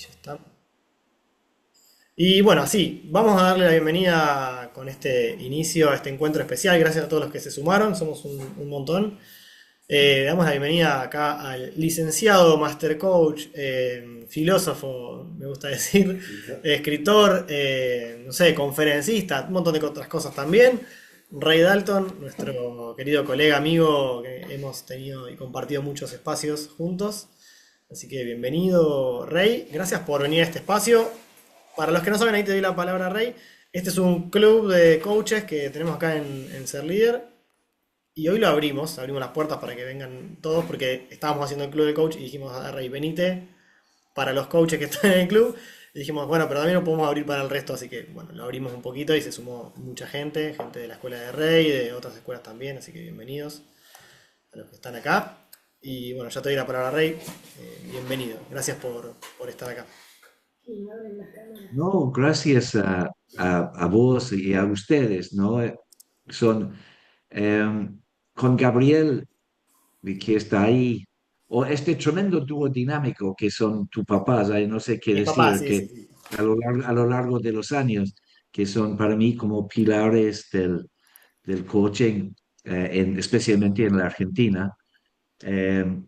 Ya está. Y bueno, sí, vamos a darle la bienvenida con este inicio a este encuentro especial. Gracias a todos los que se sumaron, somos un montón. Damos la bienvenida acá al licenciado, master coach, filósofo, me gusta decir, escritor, no sé, conferencista, un montón de otras cosas también. Ray Dalton, nuestro querido colega, amigo, que hemos tenido y compartido muchos espacios juntos. Así que bienvenido, Rey. Gracias por venir a este espacio. Para los que no saben, ahí te doy la palabra, Rey. Este es un club de coaches que tenemos acá en Ser Líder. Y hoy lo abrimos las puertas para que vengan todos, porque estábamos haciendo el club de coach y dijimos a Rey, venite para los coaches que están en el club. Y dijimos, bueno, pero también lo podemos abrir para el resto, así que bueno, lo abrimos un poquito y se sumó mucha gente, gente de la escuela de Rey, de otras escuelas también, así que bienvenidos a los que están acá. Y bueno, ya te doy la palabra, Rey. Bienvenido, gracias por estar acá. No, gracias a vos y a ustedes, ¿no? Son con Gabriel, que está ahí, o este tremendo dúo dinámico que son tus papás, ahí no sé qué Mis papás, decir, sí, que sí, sí. a lo largo de los años, que son para mí como pilares del coaching, especialmente en la Argentina. Eh,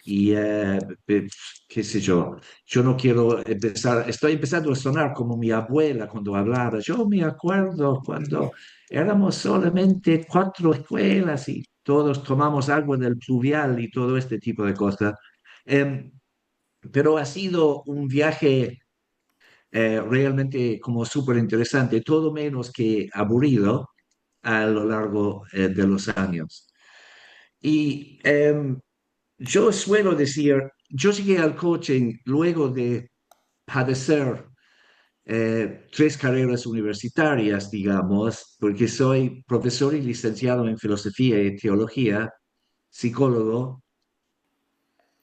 y qué sé yo no quiero empezar, estoy empezando a sonar como mi abuela cuando hablaba. Yo me acuerdo cuando éramos solamente cuatro escuelas y todos tomamos agua del pluvial y todo este tipo de cosas. Em, pero ha sido un viaje realmente como súper interesante, todo menos que aburrido a lo largo de los años. Y yo suelo decir, yo llegué al coaching luego de padecer tres carreras universitarias, digamos, porque soy profesor y licenciado en filosofía y teología, psicólogo.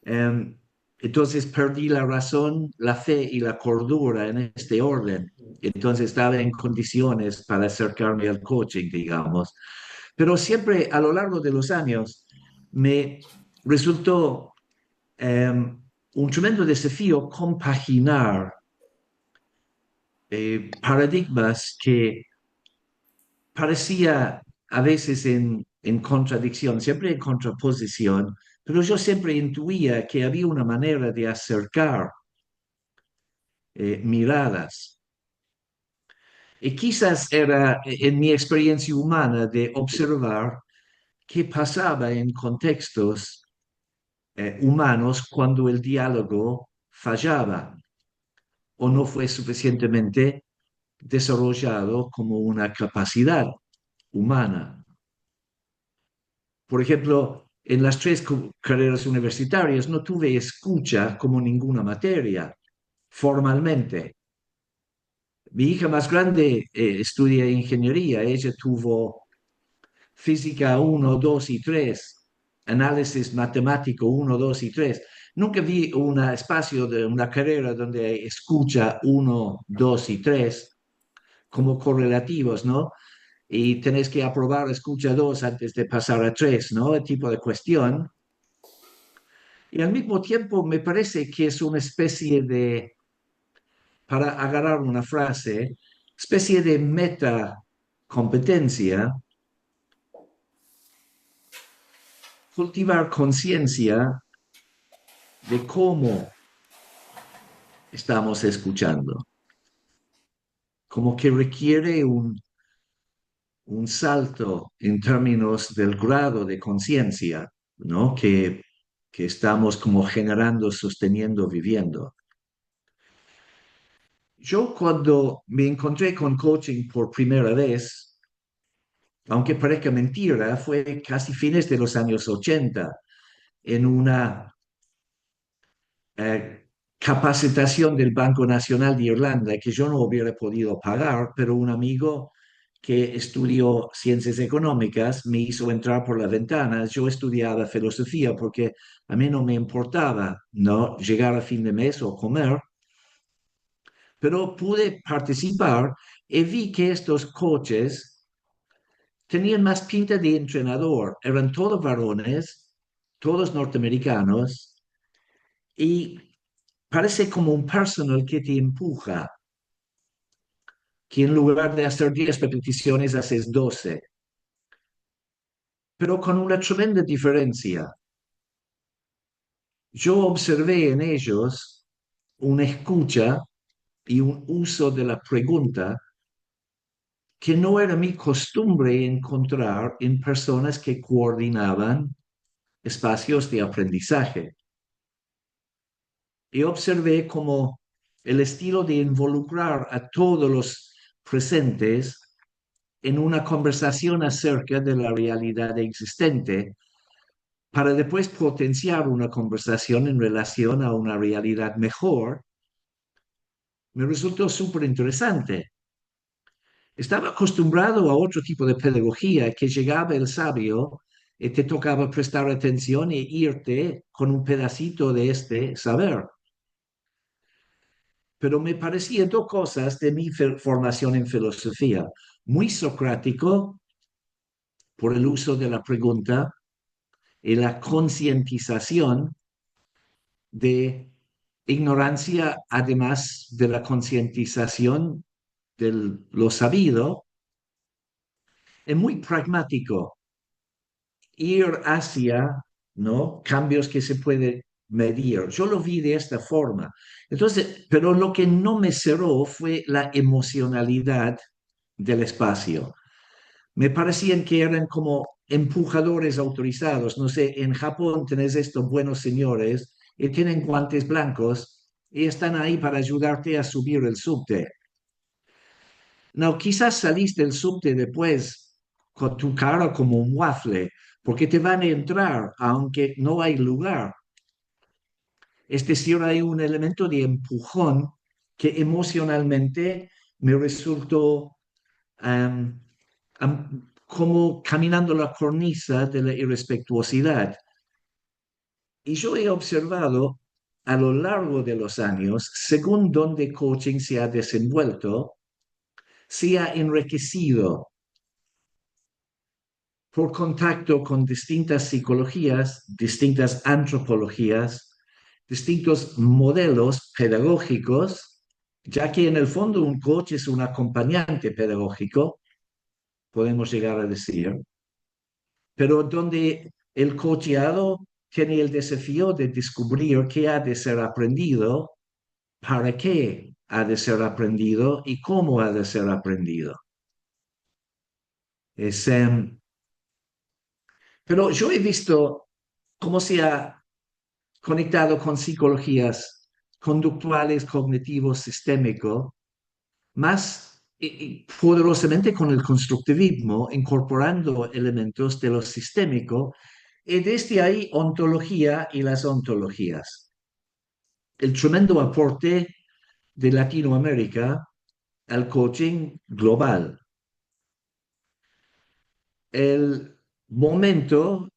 Em, entonces perdí la razón, la fe y la cordura en este orden. Entonces estaba en condiciones para acercarme al coaching, digamos. Pero siempre a lo largo de los años me resultó un tremendo desafío compaginar paradigmas que parecía a veces en contradicción, siempre en contraposición, pero yo siempre intuía que había una manera de acercar miradas. Y quizás era en mi experiencia humana de observar qué pasaba en contextos humanos cuando el diálogo fallaba o no fue suficientemente desarrollado como una capacidad humana. Por ejemplo, en las tres carreras universitarias no tuve escucha como ninguna materia formalmente. Mi hija más grande estudia ingeniería, ella tuvo física uno, 2 y 3, análisis matemático uno, 2 y 3. Nunca vi un espacio de una carrera donde escucha uno, 2 y 3 como correlativos, ¿no? Y tenés que aprobar escucha 2 antes de pasar a 3, ¿no? El tipo de cuestión. Y al mismo tiempo me parece que es una especie de, para agarrar una frase, especie de meta competencia, cultivar conciencia de cómo estamos escuchando, como que requiere un salto en términos del grado de conciencia, ¿no? Que estamos como generando, sosteniendo, viviendo. Yo cuando me encontré con coaching por primera vez, aunque parezca mentira, fue casi fines de los años 80 en una capacitación del Banco Nacional de Irlanda que yo no hubiera podido pagar, pero un amigo que estudió ciencias económicas me hizo entrar por la ventana. Yo estudiaba filosofía porque a mí no me importaba no llegar a fin de mes o comer, pero pude participar y vi que estos coaches tenían más pinta de entrenador. Eran todos varones, todos norteamericanos, y parece como un personal que te empuja, que en lugar de hacer 10 repeticiones haces 12, pero con una tremenda diferencia. Yo observé en ellos una escucha y un uso de la pregunta que no era mi costumbre encontrar en personas que coordinaban espacios de aprendizaje. Y observé como el estilo de involucrar a todos los presentes en una conversación acerca de la realidad existente para después potenciar una conversación en relación a una realidad mejor, me resultó súper interesante. Estaba acostumbrado a otro tipo de pedagogía que llegaba el sabio y te tocaba prestar atención e irte con un pedacito de este saber. Pero me parecían dos cosas de mi formación en filosofía. Muy socrático por el uso de la pregunta y la concientización de ignorancia, además de la concientización de lo sabido, es muy pragmático ir hacia, ¿no?, cambios que se pueden medir. Yo lo vi de esta forma. Entonces, pero lo que no me cerró fue la emocionalidad del espacio. Me parecían que eran como empujadores autorizados. No sé, en Japón tenés estos buenos señores y tienen guantes blancos y están ahí para ayudarte a subir el subte. No, quizás saliste del subte después con tu cara como un waffle, porque te van a entrar aunque no hay lugar. Es decir, hay un elemento de empujón que emocionalmente me resultó um, como caminando la cornisa de la irrespetuosidad. Y yo he observado a lo largo de los años, según donde coaching se ha desenvuelto, se ha enriquecido por contacto con distintas psicologías, distintas antropologías, distintos modelos pedagógicos, ya que en el fondo un coach es un acompañante pedagógico, podemos llegar a decir, pero donde el coachado tiene el desafío de descubrir qué ha de ser aprendido, para qué ha de ser aprendido y cómo ha de ser aprendido. Es, pero yo he visto cómo se ha conectado con psicologías conductuales, cognitivo, sistémico, más poderosamente con el constructivismo, incorporando elementos de lo sistémico, y desde ahí ontología y las ontologías. El tremendo aporte de Latinoamérica al coaching global. El momento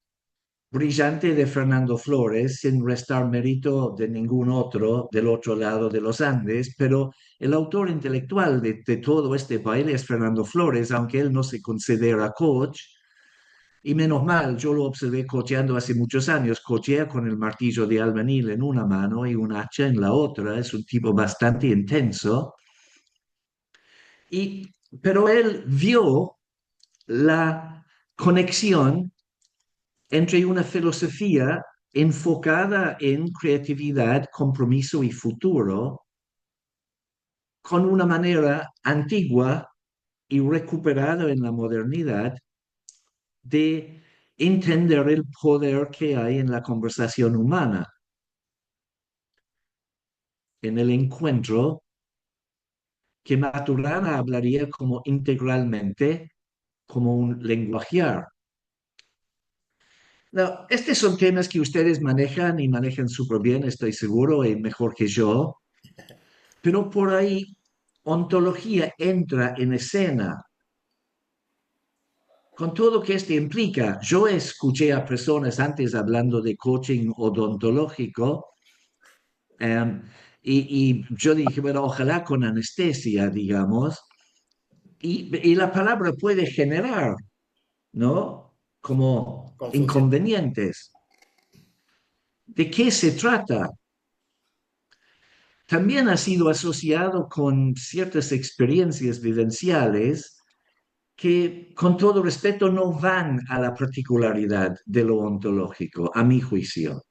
brillante de Fernando Flores, sin restar mérito de ningún otro del otro lado de los Andes, pero el autor intelectual de todo este baile es Fernando Flores, aunque él no se considera coach, y menos mal, yo lo observé cocheando hace muchos años, cochea con el martillo de albañil en una mano y un hacha en la otra, es un tipo bastante intenso, y, pero él vio la conexión entre una filosofía enfocada en creatividad, compromiso y futuro, con una manera antigua y recuperada en la modernidad de entender el poder que hay en la conversación humana, en el encuentro que Maturana hablaría como integralmente, como un lenguajear. No, estos son temas que ustedes manejan y manejan súper bien, estoy seguro, y mejor que yo, pero por ahí ontología entra en escena con todo lo que esto implica. Yo escuché a personas antes hablando de coaching odontológico um, y yo dije, bueno, ojalá con anestesia, digamos, y la palabra puede generar, ¿no? Como Confusión. inconvenientes. ¿De qué se trata? también ha sido asociado con ciertas experiencias vivenciales que, con todo respeto, no van a la particularidad de lo ontológico, a mi juicio.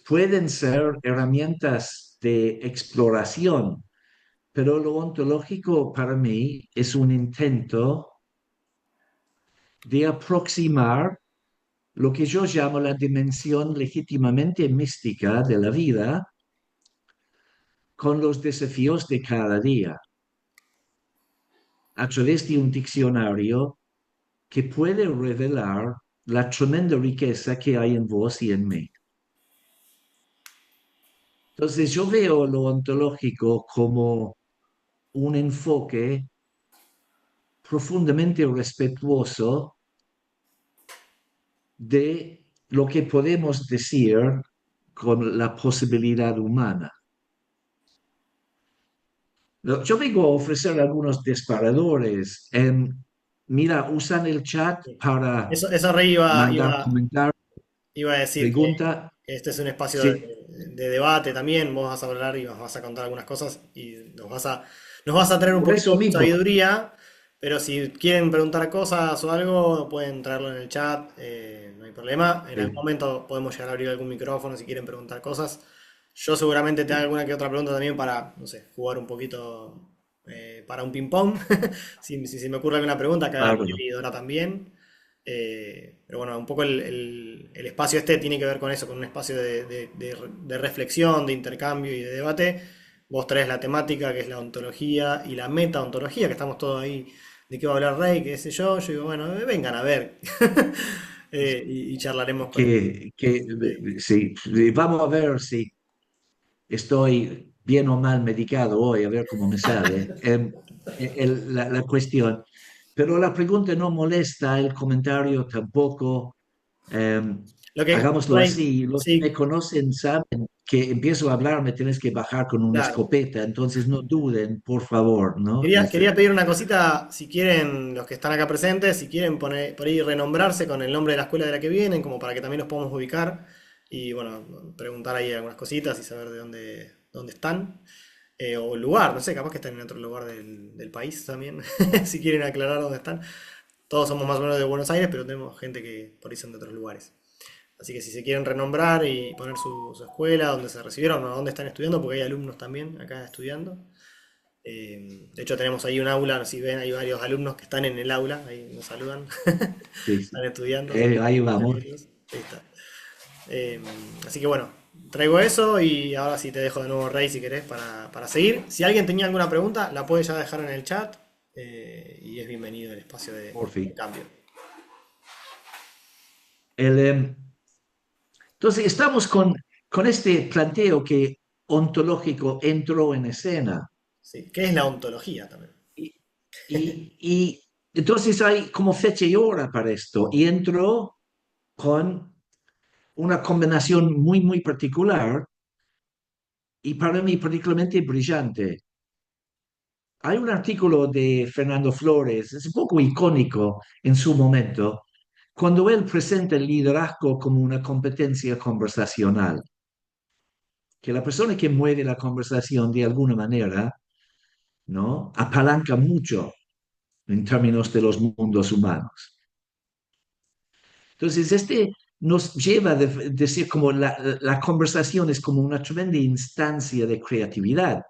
Pueden ser herramientas de exploración, pero lo ontológico para mí es un intento de aproximar lo que yo llamo la dimensión legítimamente mística de la vida con los desafíos de cada día, a través de un diccionario que puede revelar la tremenda riqueza que hay en vos y en mí. Entonces yo veo lo ontológico como un enfoque profundamente respetuoso de lo que podemos decir con la posibilidad humana. Yo vengo a ofrecer algunos disparadores. Mira, usan el chat Sí. para Eso re mandar comentar, iba a decir pregunta. que este es un espacio Sí, de debate también. Vos vas a hablar y vas a contar algunas cosas y nos vas a traer un por poquito eso de tu mismo, sabiduría. Pero si quieren preguntar cosas o algo, pueden traerlo en el chat, no hay problema. En algún sí, momento podemos llegar a abrir algún micrófono si quieren preguntar cosas. Yo seguramente te hago sí, alguna que otra pregunta también para, no sé, jugar un poquito para un ping-pong. Si se me ocurre alguna pregunta, acá claro, Gabriel y Dora también. Pero bueno, un poco el espacio este tiene que ver con eso, con un espacio de reflexión, de intercambio y de debate. Vos traes la temática, que es la ontología y la metaontología, que estamos todos ahí, de qué va a hablar Rey, qué sé yo. Yo digo, bueno, vengan a ver. Y charlaremos con eso. que sí, sí, vamos a ver si estoy bien o mal medicado hoy, a ver cómo me sale. La cuestión. Pero la pregunta no molesta, el comentario tampoco. Lo que, Hagámoslo Rey, así. Los que me sí, conocen saben que empiezo a hablar, me tienes que bajar con una claro. escopeta, entonces no duden, por favor, ¿no? Quería pedir una cosita, si quieren, los que están acá presentes, si quieren poner por ahí renombrarse con el nombre de la escuela de la que vienen, como para que también nos podamos ubicar y bueno, preguntar ahí algunas cositas y saber de dónde están. O el lugar, no sé, capaz que están en otro lugar del país también, si quieren aclarar dónde están. Todos somos más o menos de Buenos Aires, pero tenemos gente que por ahí son de otros lugares. Así que si se quieren renombrar y poner su escuela, donde se recibieron o dónde están estudiando, porque hay alumnos también acá estudiando. De hecho, tenemos ahí un aula, si ven, hay varios alumnos que están en el aula, ahí nos saludan, Sí, están sí. estudiando, así que Ahí vamos. bienvenidos. Ahí está. Eh, Así que bueno, traigo eso y ahora sí te dejo de nuevo, Rey, si querés, para seguir. Si alguien tenía alguna pregunta, la puede ya dejar en el chat y es bienvenido el espacio Por de fin. cambio. El, entonces, estamos con este planteo que ontológico entró en escena. Sí, ¿qué es la ontología también? Y, y entonces hay como fecha y hora para esto. Y entró con una combinación muy, muy particular y para mí particularmente brillante. Hay un artículo de Fernando Flores, es un poco icónico en su momento, cuando él presenta el liderazgo como una competencia conversacional, que la persona que mueve la conversación de alguna manera, ¿no? Apalanca mucho en términos de los mundos humanos. Entonces, este nos lleva a decir como la conversación es como una tremenda instancia de creatividad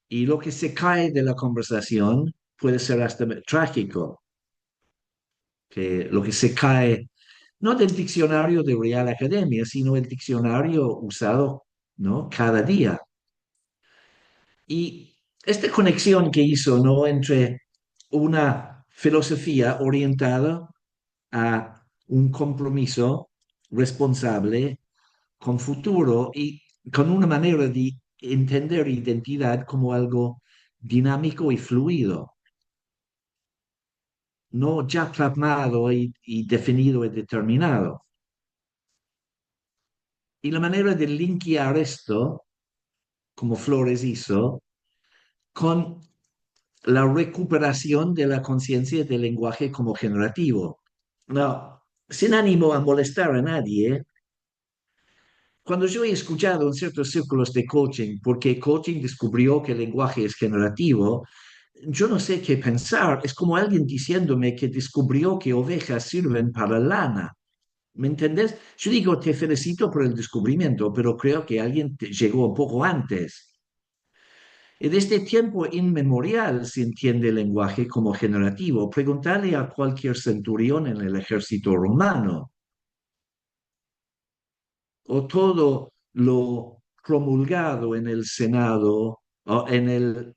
y lo que se cae de la conversación puede ser hasta trágico, que lo que se cae no del diccionario de Real Academia, sino el diccionario usado, ¿no? Cada día. Y esta conexión que hizo, ¿no? Entre una filosofía orientada a un compromiso responsable con futuro y con una manera de entender identidad como algo dinámico y fluido, no ya plasmado y definido y determinado. Y la manera de linkear esto, como Flores hizo, con la recuperación de la conciencia del lenguaje como generativo. No, sin ánimo a molestar a nadie, cuando yo he escuchado en ciertos círculos de coaching, porque coaching descubrió que el lenguaje es generativo, yo no sé qué pensar. Es como alguien diciéndome que descubrió que ovejas sirven para lana. ¿Me entendés? Yo digo, te felicito por el descubrimiento, pero creo que alguien llegó un poco antes. Y desde tiempo inmemorial se entiende el lenguaje como generativo. Preguntarle a cualquier centurión en el ejército romano o todo lo promulgado en el Senado o en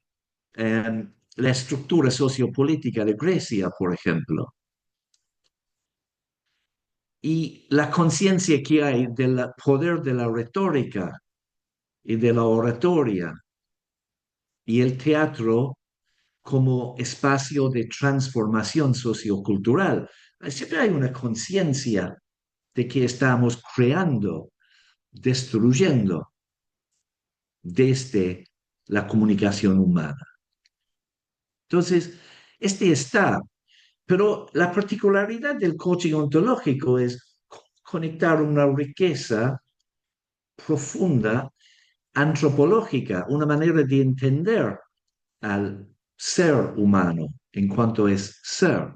la estructura sociopolítica de Grecia, por ejemplo. Y la conciencia que hay del poder de la retórica y de la oratoria y el teatro como espacio de transformación sociocultural. Siempre hay una conciencia de que estamos creando, destruyendo desde la comunicación humana. Entonces, este está, pero la particularidad del coaching ontológico es conectar una riqueza profunda antropológica, una manera de entender al ser humano en cuanto es ser,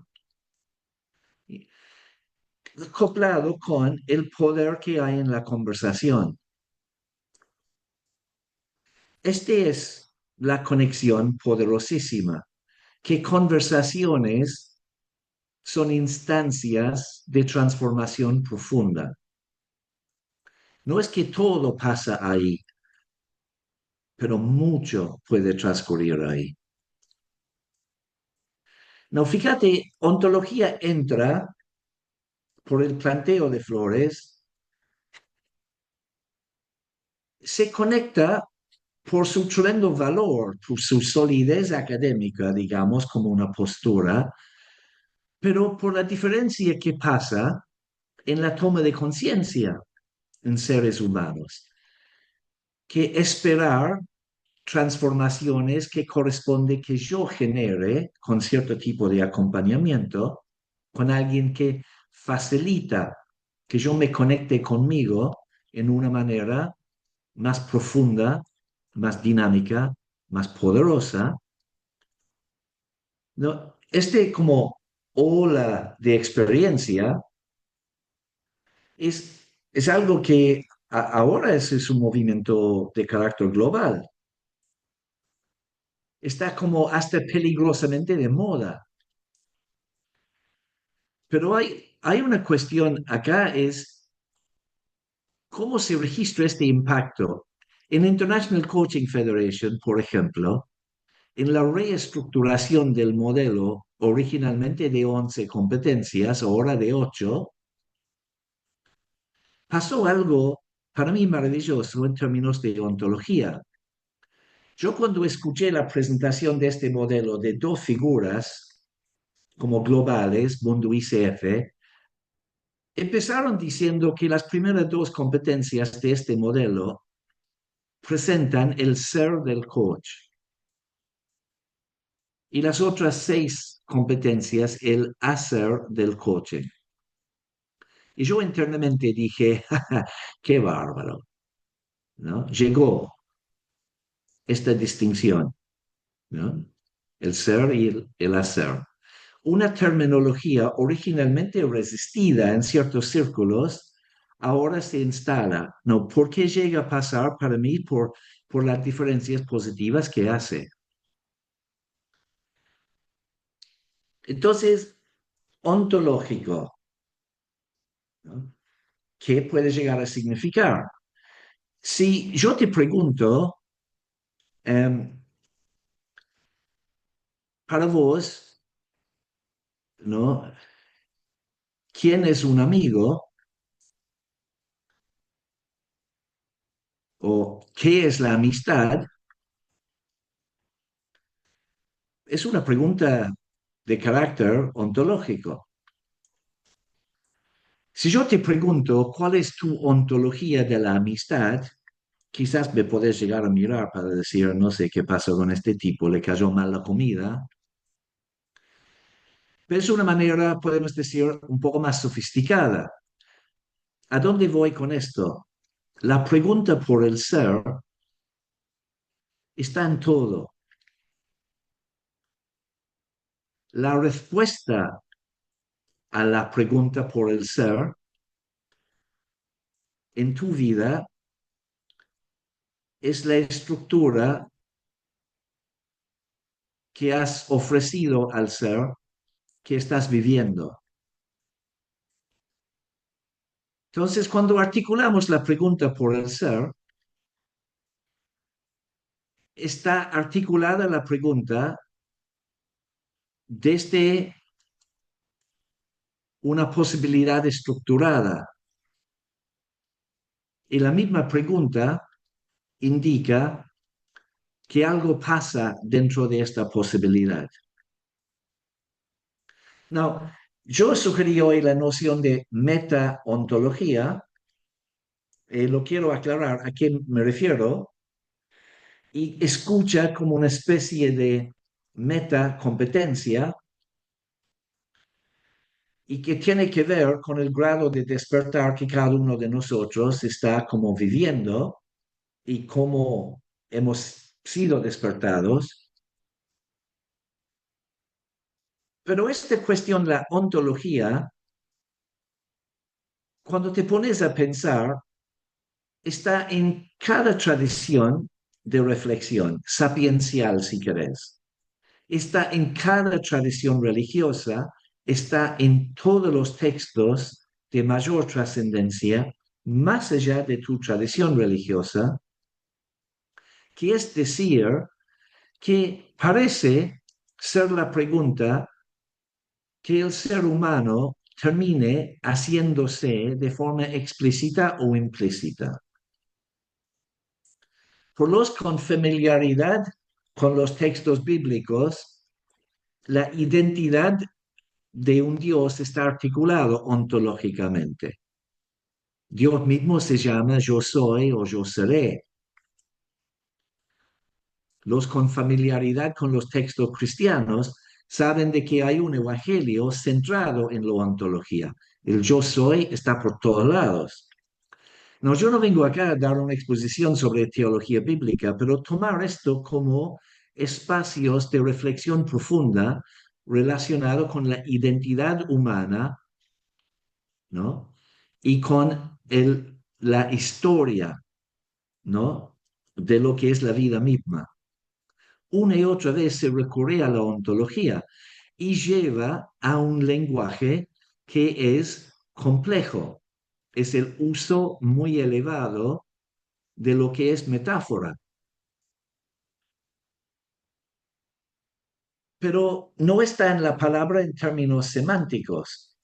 acoplado con el poder que hay en la conversación. Esta es la conexión poderosísima, que conversaciones son instancias de transformación profunda. No es que todo pasa ahí, pero mucho puede transcurrir ahí. No, fíjate, ontología entra por el planteo de Flores, se conecta por su tremendo valor, por su solidez académica, digamos, como una postura, pero por la diferencia que pasa en la toma de conciencia en seres humanos, que esperar transformaciones que corresponde que yo genere con cierto tipo de acompañamiento, con alguien que facilita que yo me conecte conmigo en una manera más profunda, más dinámica, más poderosa. ¿No? Este como ola de experiencia es algo que ahora es un movimiento de carácter global. Está como hasta peligrosamente de moda. Pero hay una cuestión acá, es cómo se registra este impacto. En International Coaching Federation, por ejemplo, en la reestructuración del modelo originalmente de 11 competencias, ahora de 8, pasó algo para mí maravilloso en términos de ontología. Yo cuando escuché la presentación de este modelo de dos figuras como globales, Mundo ICF, empezaron diciendo que las primeras dos competencias de este modelo presentan el ser del coach y las otras 6 competencias el hacer del coaching. Y yo internamente dije, qué bárbaro, ¿no? Llegó esta distinción, ¿no? El ser y el hacer. Una terminología originalmente resistida en ciertos círculos, ahora se instala. ¿No? ¿Por qué llega a pasar para mí? Por las diferencias positivas que hace. Entonces, ontológico, ¿no? ¿Qué puede llegar a significar? Si yo te pregunto, um, para vos, ¿no? ¿Quién es un amigo? ¿O qué es la amistad? Es una pregunta de carácter ontológico. Si yo te pregunto cuál es tu ontología de la amistad, quizás me podés llegar a mirar para decir, no sé qué pasó con este tipo, le cayó mal la comida. Pero es una manera, podemos decir, un poco más sofisticada. ¿A dónde voy con esto? La pregunta por el ser está en todo. La respuesta a la pregunta por el ser en tu vida es la estructura que has ofrecido al ser que estás viviendo. Entonces, cuando articulamos la pregunta por el ser, está articulada la pregunta desde una posibilidad estructurada. Y la misma pregunta indica que algo pasa dentro de esta posibilidad. No, yo sugerí hoy la noción de meta-ontología, lo quiero aclarar a qué me refiero, y escucha como una especie de meta-competencia y que tiene que ver con el grado de despertar que cada uno de nosotros está como viviendo y cómo hemos sido despertados. Pero esta cuestión, la ontología, cuando te pones a pensar, está en cada tradición de reflexión, sapiencial si querés. Está en cada tradición religiosa, está en todos los textos de mayor trascendencia, más allá de tu tradición religiosa, que es decir, que parece ser la pregunta que el ser humano termine haciéndose de forma explícita o implícita. Por los con familiaridad con los textos bíblicos, la identidad de un Dios está articulado ontológicamente. Dios mismo se llama yo soy o yo seré. Los con familiaridad con los textos cristianos saben de que hay un evangelio centrado en la ontología. El yo soy está por todos lados. No, yo no vengo acá a dar una exposición sobre teología bíblica, pero tomar esto como espacios de reflexión profunda relacionado con la identidad humana, ¿no? Y con la historia, ¿no? De lo que es la vida misma. Una y otra vez se recurre a la ontología y lleva a un lenguaje que es complejo. Es el uso muy elevado de lo que es metáfora. Pero no está en la palabra en términos semánticos,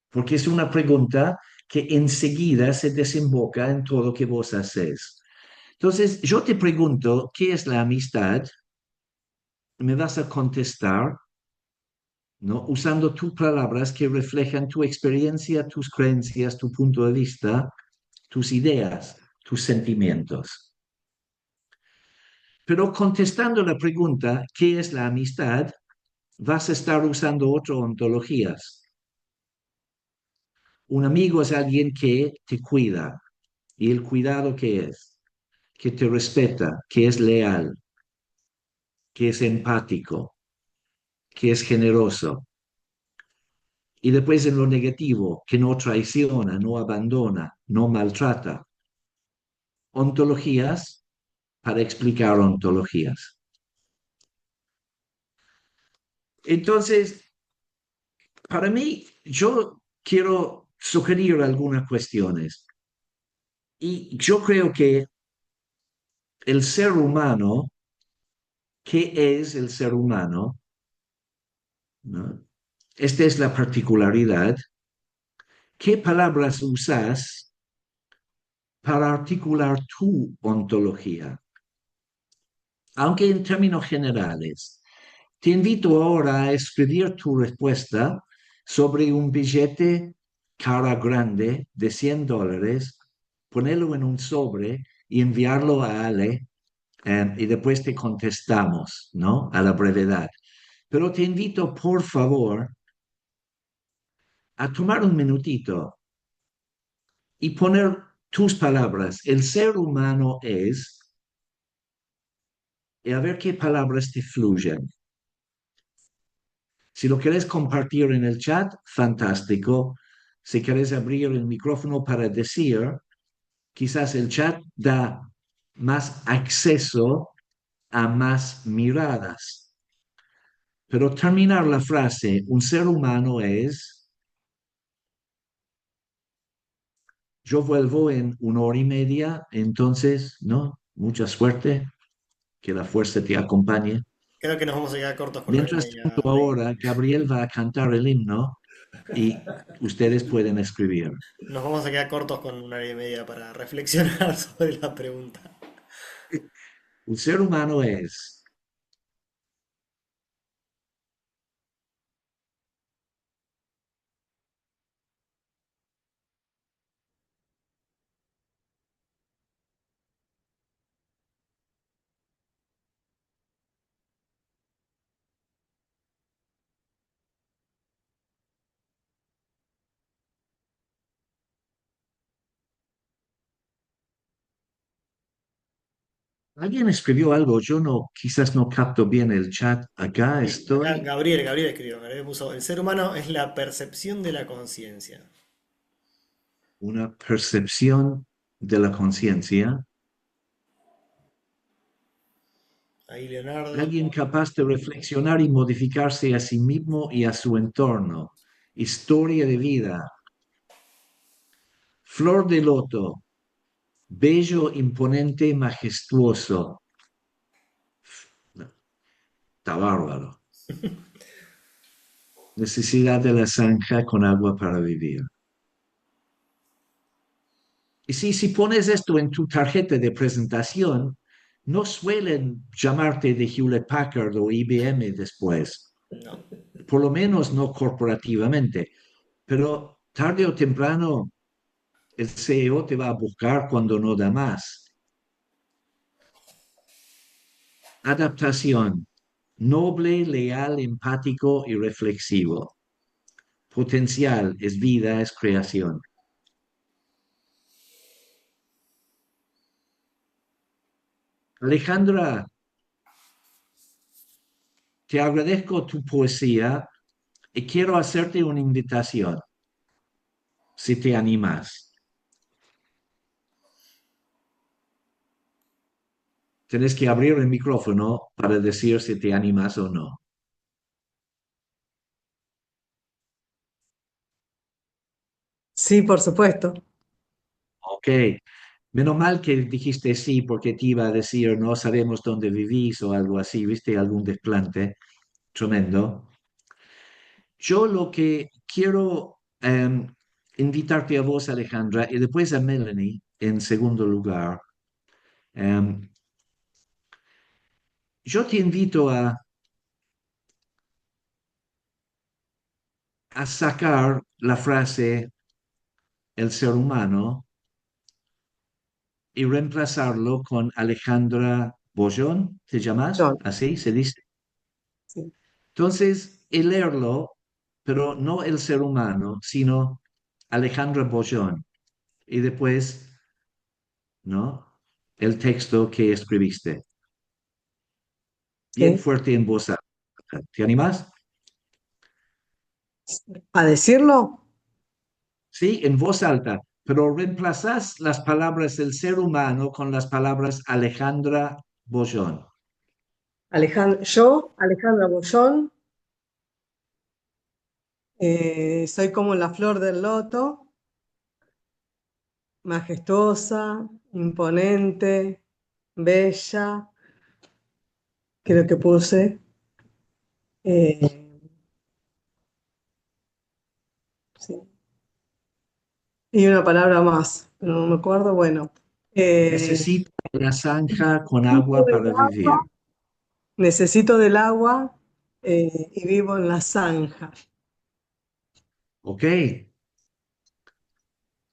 porque es una pregunta que enseguida se desemboca en todo lo que vos haces. Entonces, yo te pregunto, ¿qué es la amistad? Me vas a contestar, ¿no? Usando tus palabras que reflejan tu experiencia, tus creencias, tu punto de vista, tus ideas, tus sentimientos. Pero contestando la pregunta, ¿qué es la amistad? Vas a estar usando otras ontologías. Un amigo es alguien que te cuida. ¿Y el cuidado qué es? Que te respeta, que es leal, que es empático, que es generoso. Y después en lo negativo, que no traiciona, no abandona, no maltrata. Ontologías para explicar ontologías. Entonces, para mí, yo quiero sugerir algunas cuestiones. Y yo creo que el ser humano, ¿qué es el ser humano? ¿No? Esta es la particularidad. ¿Qué palabras usas para articular tu ontología? Aunque en términos generales, te invito ahora a escribir tu respuesta sobre un billete cara grande de $100, ponerlo en un sobre y enviarlo a Ale, y después te contestamos, ¿no? A la brevedad. Pero te invito, por favor, a tomar un minutito y poner tus palabras. El ser humano es, y a ver qué palabras te fluyen. Si lo quieres compartir en el chat, fantástico. Si quieres abrir el micrófono para decir, quizás el chat da más acceso a más miradas. Pero terminar la frase, un ser humano es, yo vuelvo en 1 hora y media, entonces, ¿no? Mucha suerte, que la fuerza te acompañe. Creo que nos vamos a quedar cortos con una hora y Mientras media, tanto, Rey. ahora Gabriel va a cantar el himno y ustedes pueden escribir. Nos vamos a quedar cortos con una hora y media para reflexionar sobre la pregunta. Un ser humano es, alguien escribió algo, yo no, quizás no capto bien el chat. Acá Sí, acá estoy, Gabriel escribió, Gabriel puso, el ser humano es la percepción de la conciencia. una percepción de la conciencia. Ahí Leonardo. Alguien capaz de reflexionar y modificarse a sí mismo y a su entorno. Historia de vida. Flor de loto. Bello, imponente, majestuoso. No, está bárbaro. Necesidad de la zanja con agua para vivir. Y si pones esto en tu tarjeta de presentación, no suelen llamarte de Hewlett Packard o IBM después, No, por lo menos no corporativamente, pero tarde o temprano el CEO te va a buscar cuando no da más. Adaptación, noble, leal, empático y reflexivo. Potencial es vida, es creación. Alejandra, te agradezco tu poesía y quiero hacerte una invitación, si te animas. Tienes que abrir el micrófono para decir si te animas o no. Sí, por supuesto. Ok, menos mal que dijiste sí porque te iba a decir no sabemos dónde vivís o algo así, ¿viste? Algún desplante tremendo. Yo lo que quiero invitarte a vos, Alejandra, y después a Melanie en segundo lugar. em, yo te invito a sacar la frase el ser humano y reemplazarlo con Alejandra Bollón, ¿te llamas? John, Así se dice. sí. Entonces, el leerlo, pero no el ser humano, sino Alejandra Bollón. Y después, ¿no? El texto que escribiste. Bien Sí. fuerte en voz alta. ¿Te animas? ¿A decirlo? Sí, en voz alta, pero reemplazas las palabras del ser humano con las palabras Alejandra Bollón. Yo, Alejandra Bollón, soy como la flor del loto, majestuosa, imponente, bella, creo que puse. eh, sí. Y una palabra más, pero no me acuerdo. Bueno, eh, Necesita la zanja con necesito agua del para agua, vivir. necesito del agua, y vivo en la zanja. ¿Ok?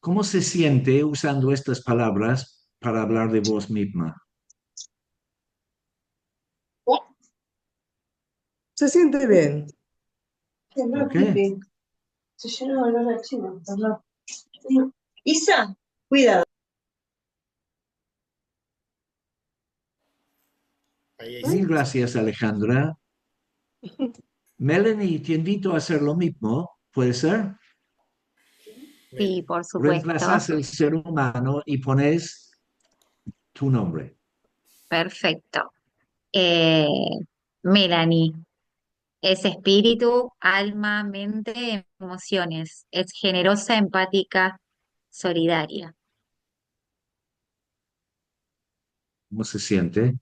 ¿Cómo se siente usando estas palabras para hablar de vos misma? Se siente bien. ¿Ok? Se llenó de olor a chino, perdón. Isa, cuidado. Ahí Mil hicimos. gracias, Alejandra. Melanie, te invito a hacer lo mismo, ¿puede ser? Bien. Sí, por supuesto. Reemplazas el ser humano y pones tu nombre. Perfecto. Eh, Melanie es espíritu, alma, mente, emociones. Es generosa, empática, solidaria. ¿Cómo se siente?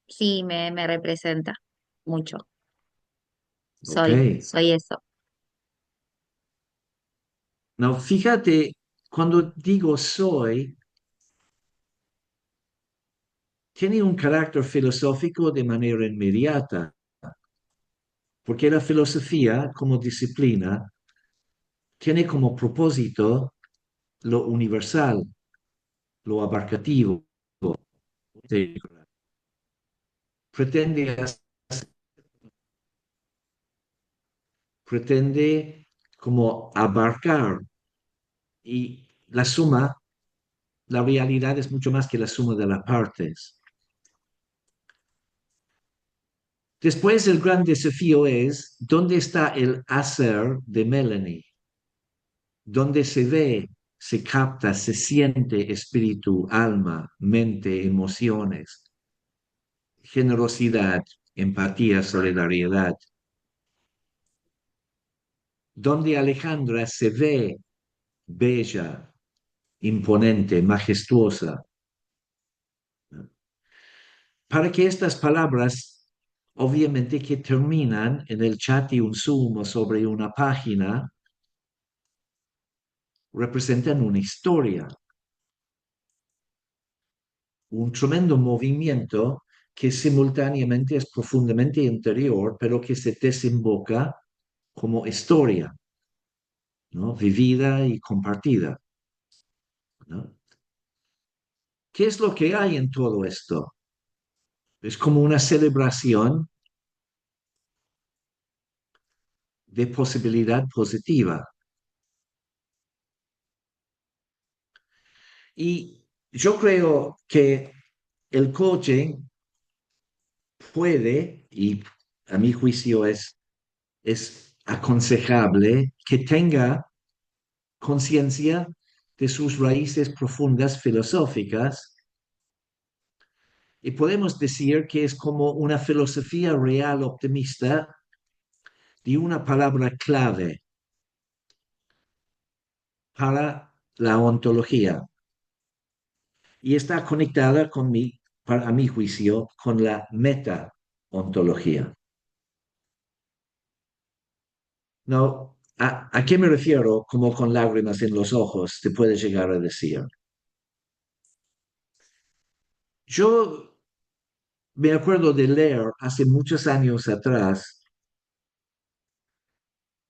Sí, me representa mucho. Ok. Soy eso. No, fíjate, cuando digo soy, tiene un carácter filosófico de manera inmediata, porque la filosofía como disciplina tiene como propósito lo universal, lo abarcativo. Pretende, pretende como abarcar y la suma, la realidad es mucho más que la suma de las partes. Después el gran desafío es, ¿dónde está el hacer de Melanie? ¿Dónde se ve, se capta, se siente espíritu, alma, mente, emociones, generosidad, empatía, solidaridad? ¿Dónde Alejandra se ve bella, imponente, majestuosa? Para que estas palabras, obviamente que terminan en el chat y un Zoom o sobre una página, representan una historia, un tremendo movimiento que simultáneamente es profundamente interior, pero que se desemboca como historia, ¿no? Vivida y compartida, ¿no? ¿Qué es lo que hay en todo esto? Es como una celebración de posibilidad positiva. Y yo creo que el coaching puede, y a mi juicio es aconsejable, que tenga conciencia de sus raíces profundas filosóficas y podemos decir que es como una filosofía real optimista de una palabra clave para la ontología y está conectada con para mi juicio, con la meta-ontología. No, ¿a qué me refiero? Como con lágrimas en los ojos, te puede llegar a decir. Yo me acuerdo de leer hace muchos años atrás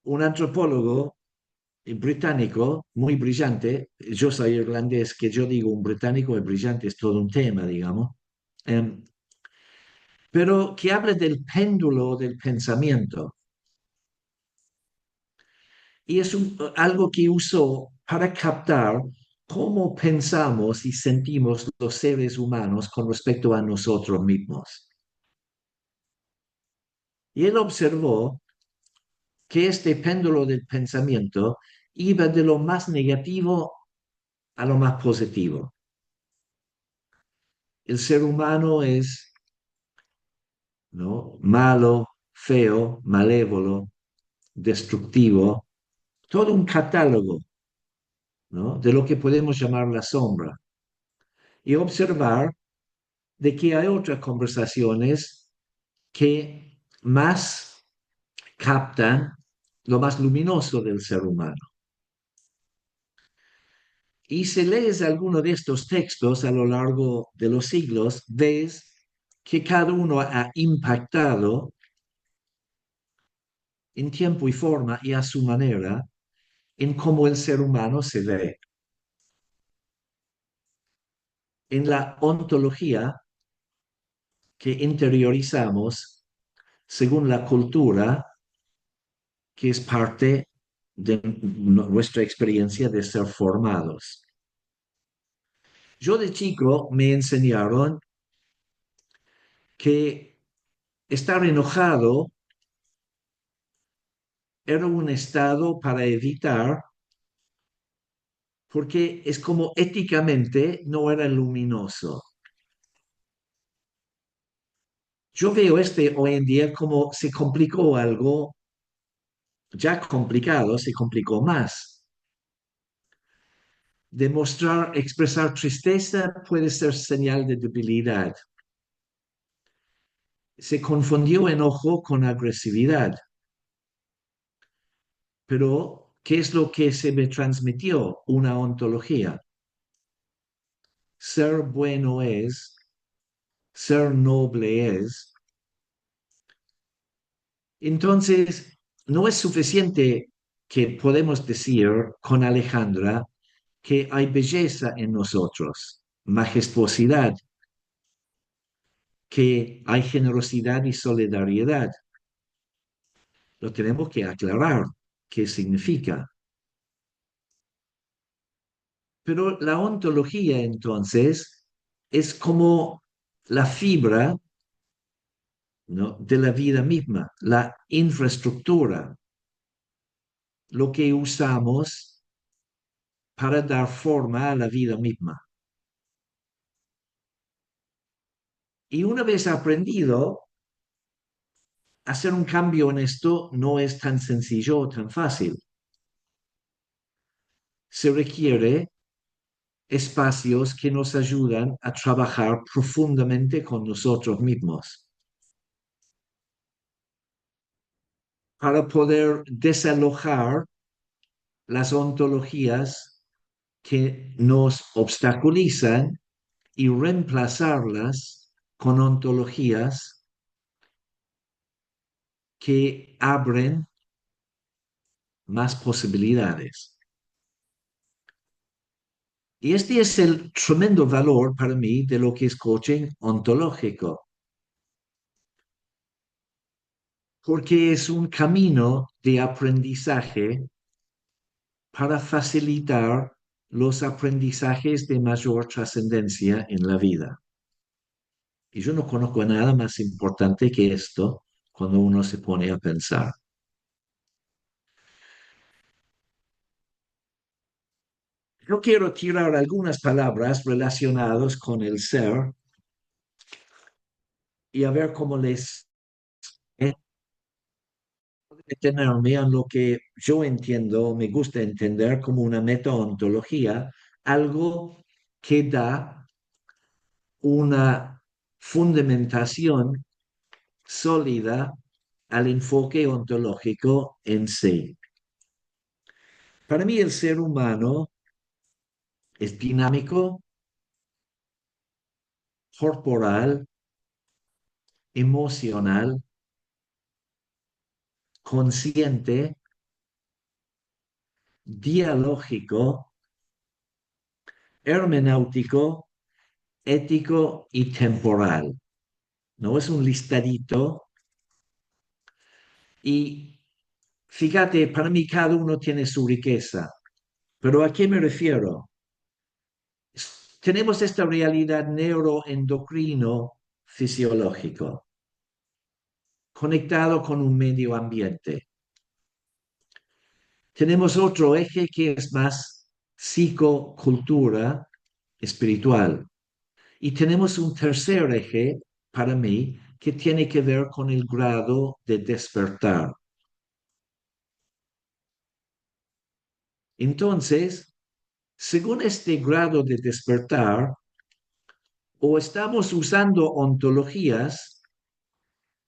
un antropólogo británico muy brillante. Yo soy irlandés, que yo digo un británico es brillante, es todo un tema, digamos. Em, pero que habla del péndulo del pensamiento. Y es algo que usó para captar cómo pensamos y sentimos los seres humanos con respecto a nosotros mismos. Y él observó que este péndulo del pensamiento iba de lo más negativo a lo más positivo. El ser humano es, ¿no?, malo, feo, malévolo, destructivo, todo un catálogo, ¿no?, de lo que podemos llamar la sombra. Y observar de que hay otras conversaciones que más captan lo más luminoso del ser humano. Y si lees alguno de estos textos a lo largo de los siglos, ves que cada uno ha impactado en tiempo y forma y a su manera en cómo el ser humano se ve. En la ontología que interiorizamos según la cultura que es parte de nuestra experiencia de ser formados. Yo de chico me enseñaron que estar enojado era un estado para evitar, porque es como éticamente no era luminoso. Yo veo hoy en día como se complicó algo ya complicado, se complicó más. Demostrar, expresar tristeza puede ser señal de debilidad. Se confundió enojo con agresividad. Pero, ¿qué es lo que se me transmitió? Una ontología. Ser bueno es, ser noble es. Entonces, no es suficiente que podemos decir con Alejandra que hay belleza en nosotros, majestuosidad, que hay generosidad y solidaridad. Lo tenemos que aclarar qué significa. Pero la ontología entonces es como la fibra, ¿no?, de la vida misma, la infraestructura, lo que usamos para dar forma a la vida misma. Y una vez aprendido, hacer un cambio en esto no es tan sencillo o tan fácil. Se requiere espacios que nos ayudan a trabajar profundamente con nosotros mismos para poder desalojar las ontologías que nos obstaculizan y reemplazarlas con ontologías que abren más posibilidades. Y este es el tremendo valor para mí de lo que es coaching ontológico, porque es un camino de aprendizaje para facilitar los aprendizajes de mayor trascendencia en la vida. Y yo no conozco nada más importante que esto cuando uno se pone a pensar. Yo quiero tirar algunas palabras relacionadas con el ser y a ver cómo les detenerme en lo que yo entiendo, me gusta entender como una metaontología, algo que da una fundamentación sólida al enfoque ontológico en sí. Para mí el ser humano es dinámico, corporal, emocional, consciente, dialógico, hermenéutico, ético y temporal. No es un listadito. Y fíjate, para mí cada uno tiene su riqueza. Pero ¿a qué me refiero? Tenemos esta realidad neuroendocrino fisiológico conectado con un medio ambiente. Tenemos otro eje que es más psicocultura espiritual. Y tenemos un tercer eje, para mí, que tiene que ver con el grado de despertar. Entonces, según este grado de despertar, o estamos usando ontologías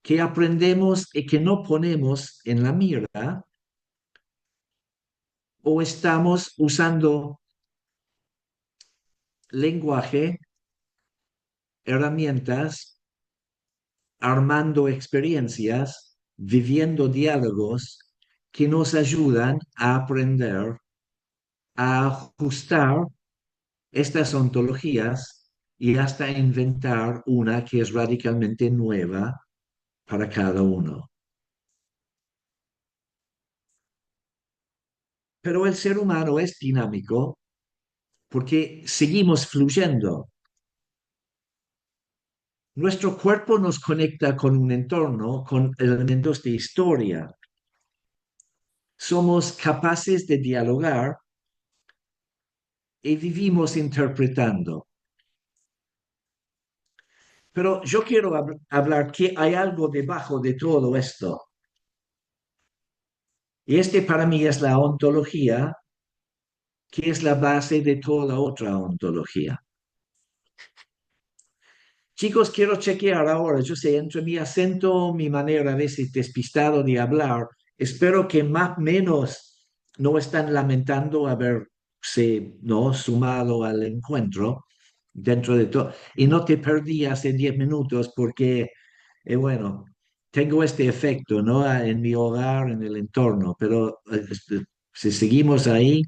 que aprendemos y que no ponemos en la mira, o estamos usando lenguaje, herramientas, armando experiencias, viviendo diálogos que nos ayudan a aprender, a ajustar estas ontologías y hasta inventar una que es radicalmente nueva para cada uno. Pero el ser humano es dinámico porque seguimos fluyendo. Nuestro cuerpo nos conecta con un entorno, con elementos de historia. Somos capaces de dialogar y vivimos interpretando. Pero yo quiero hablar que hay algo debajo de todo esto. Y este para mí es la ontología, que es la base de toda otra ontología. Chicos, quiero chequear ahora, yo sé, entre mi acento, mi manera a veces despistado de hablar, espero que más o menos no están lamentando haberse no sumado al encuentro dentro de todo. Y no te perdí hace 10 minutos porque, bueno, tengo este efecto, ¿no? En mi hogar, en el entorno, pero si seguimos ahí,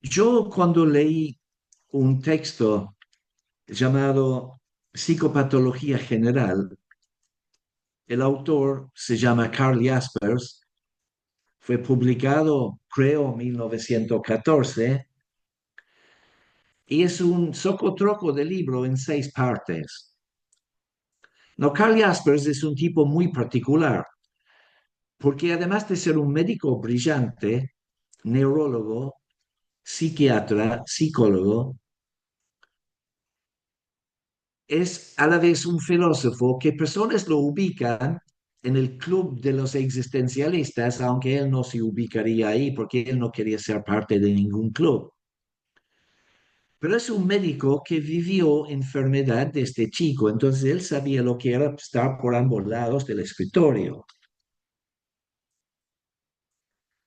yo cuando leí un texto llamado Psicopatología General. El autor se llama Karl Jaspers, fue publicado, creo, en 1914, y es un socotroco de libro en 6 partes. No, Karl Jaspers es un tipo muy particular, porque además de ser un médico brillante, neurólogo, psiquiatra, psicólogo, es a la vez un filósofo que personas lo ubican en el club de los existencialistas, aunque él no se ubicaría ahí porque él no quería ser parte de ningún club. Pero es un médico que vivió enfermedad desde chico, entonces él sabía lo que era estar por ambos lados del escritorio.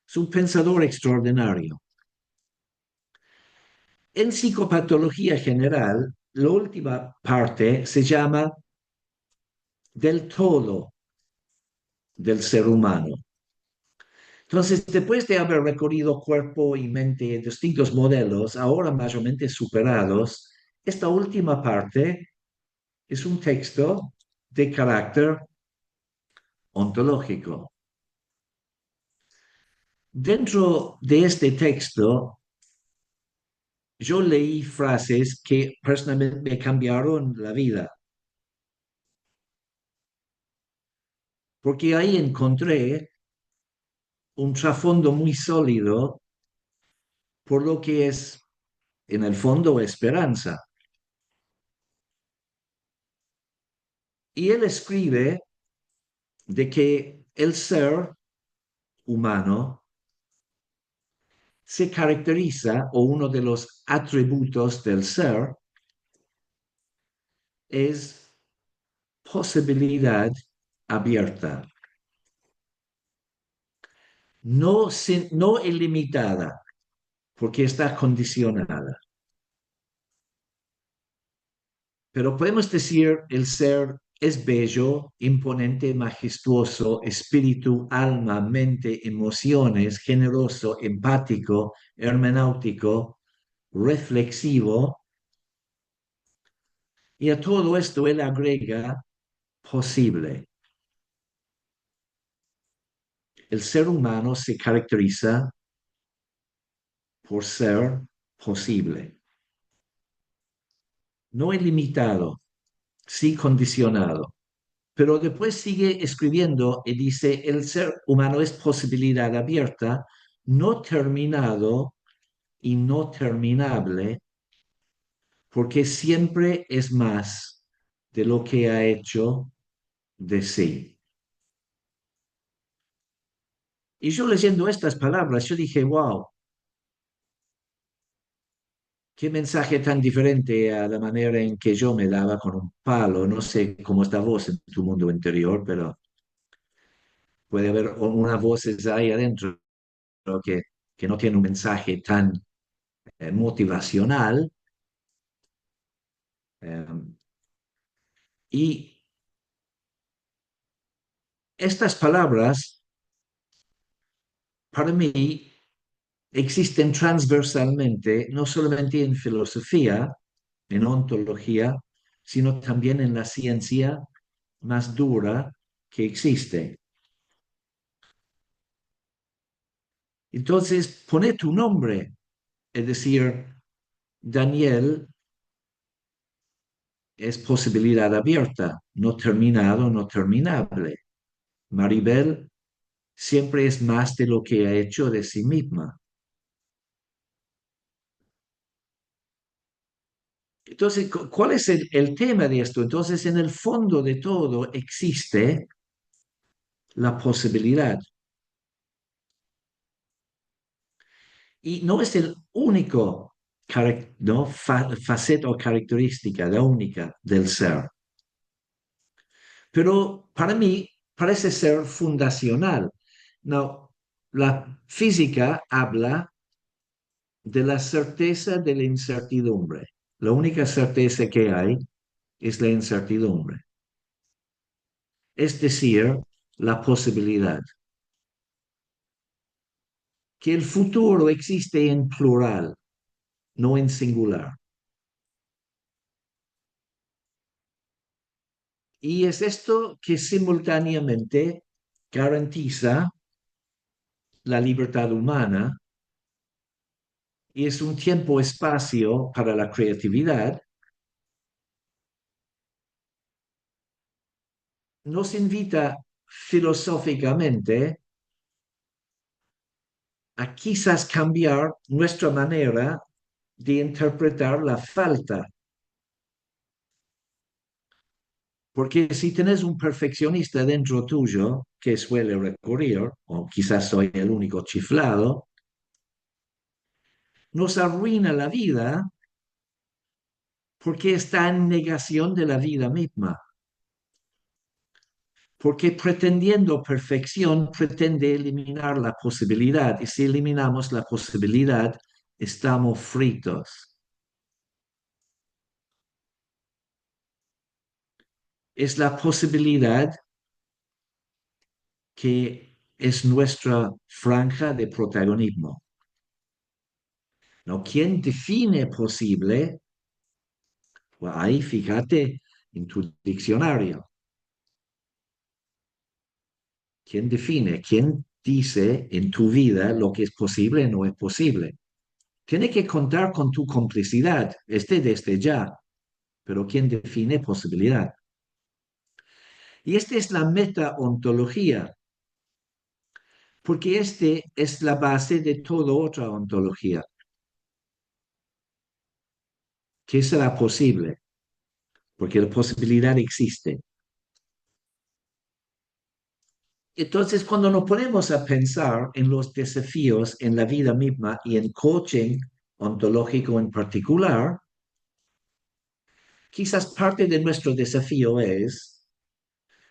Es un pensador extraordinario. En psicopatología general, la última parte se llama del todo del ser humano. Entonces, después de haber recorrido cuerpo y mente en distintos modelos, ahora mayormente superados, esta última parte es un texto de carácter ontológico. Dentro de este texto, yo leí frases que personalmente me cambiaron la vida, porque ahí encontré un trasfondo muy sólido por lo que es, en el fondo, esperanza. Y él escribe de que el ser humano se caracteriza, o uno de los atributos del ser, es posibilidad abierta, no ilimitada, porque está condicionada. Pero podemos decir el ser es bello, imponente, majestuoso, espíritu, alma, mente, emociones, generoso, empático, hermenéutico, reflexivo. Y a todo esto él agrega posible. El ser humano se caracteriza por ser posible, no ilimitado, sí condicionado. Pero después sigue escribiendo y dice, el ser humano es posibilidad abierta, no terminado y no terminable, porque siempre es más de lo que ha hecho de sí. Y yo leyendo estas palabras, yo dije, wow, qué mensaje tan diferente a la manera en que yo me daba con un palo. No sé cómo está vos en tu mundo interior, pero puede haber unas voces ahí adentro que no tienen un mensaje tan motivacional. eh, y estas palabras, para mí, existen transversalmente, no solamente en filosofía, en ontología, sino también en la ciencia más dura que existe. Entonces, pone tu nombre Es decir, Daniel es posibilidad abierta, no terminado, no terminable. Maribel siempre es más de lo que ha hecho de sí misma. Entonces, ¿cuál es el tema de esto? Entonces, en el fondo de todo existe la posibilidad. Y no es el único ¿no? faceta o característica, la única del ser. Pero para mí parece ser fundacional. No, la física habla de la certeza de la incertidumbre. La única certeza que hay es la incertidumbre. Es decir, la posibilidad. Que el futuro existe en plural, no en singular. Y es esto que simultáneamente garantiza la libertad humana y es un tiempo-espacio para la creatividad. Nos invita filosóficamente a quizás cambiar nuestra manera de interpretar la falta. Porque si tienes un perfeccionista dentro tuyo que suele recurrir, o quizás soy el único chiflado, nos arruina la vida porque está en negación de la vida misma. Porque pretendiendo perfección pretende eliminar la posibilidad y si eliminamos la posibilidad estamos fritos. Es la posibilidad que es nuestra franja de protagonismo. ¿No? ¿Quién define posible? Pues ahí fíjate en tu diccionario. ¿Quién define? ¿Quién dice en tu vida lo que es posible y no es posible? Tiene que contar con tu complicidad, desde ya, pero ¿quién define posibilidad? Y esta es la meta-ontología, porque este es la base de toda otra ontología. ¿Qué será posible? Porque la posibilidad existe. Entonces, cuando nos ponemos a pensar en los desafíos en la vida misma y en coaching ontológico en particular, quizás parte de nuestro desafío es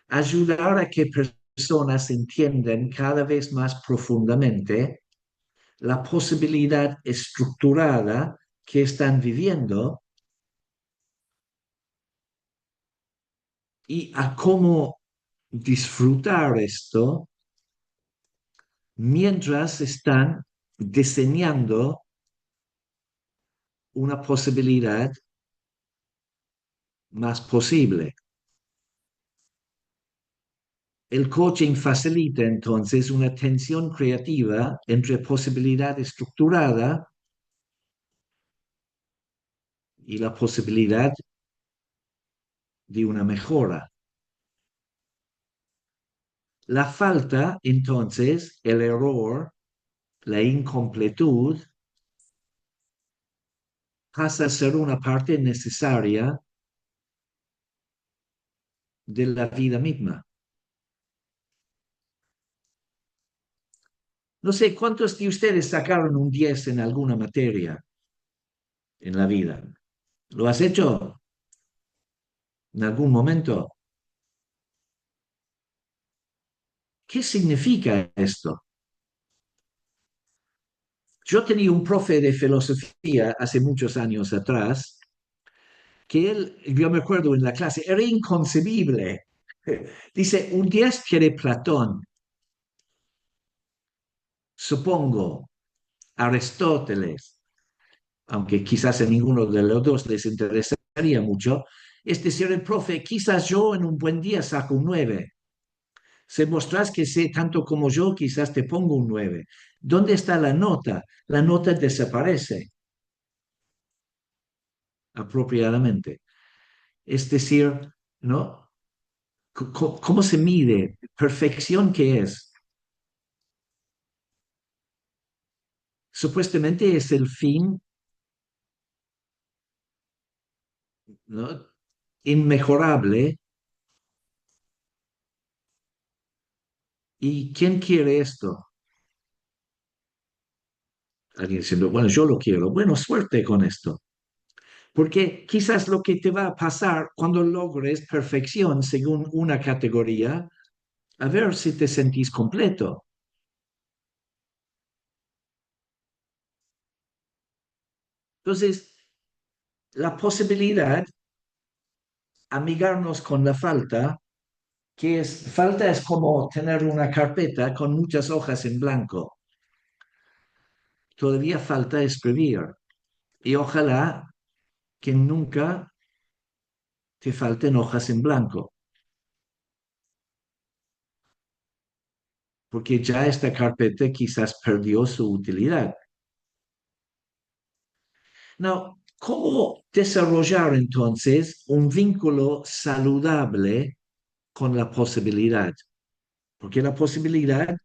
ayudar a que personas entiendan cada vez más profundamente la posibilidad estructurada que están viviendo y a cómo disfrutar esto mientras están diseñando una posibilidad más posible. El coaching facilita entonces una tensión creativa entre posibilidad estructurada y la posibilidad de una mejora. La falta, entonces, el error, la incompletud, pasa a ser una parte necesaria de la vida misma. No sé cuántos de ustedes sacaron un 10 en alguna materia en la vida. ¿Lo has hecho en algún momento? ¿Qué significa esto? Yo tenía un profe de filosofía hace muchos años atrás que él, yo me acuerdo en la clase, era inconcebible. Dice, un 10 quiere Platón, supongo, Aristóteles, aunque quizás a ninguno de los dos les interesaría mucho. Es decir, el profe, quizás yo en un buen día saco un 9. Si mostras que sé tanto como yo, quizás te pongo un 9. ¿Dónde está la nota? La nota desaparece. apropiadamente. Es decir, ¿no? ¿Cómo se mide? ¿Perfección qué es? Supuestamente es el fin, ¿no? Inmejorable. ¿Y quién quiere esto? Alguien diciendo, bueno, yo lo quiero. Bueno, suerte con esto. Porque quizás lo que te va a pasar cuando logres perfección según una categoría, a ver si te sentís completo. Entonces, la posibilidad, amigarnos con la falta, falta es como tener una carpeta con muchas hojas en blanco. Todavía falta escribir. Y ojalá que nunca te falten hojas en blanco, porque ya esta carpeta quizás perdió su utilidad. No, ¿cómo desarrollar entonces un vínculo saludable con la posibilidad? Porque la posibilidad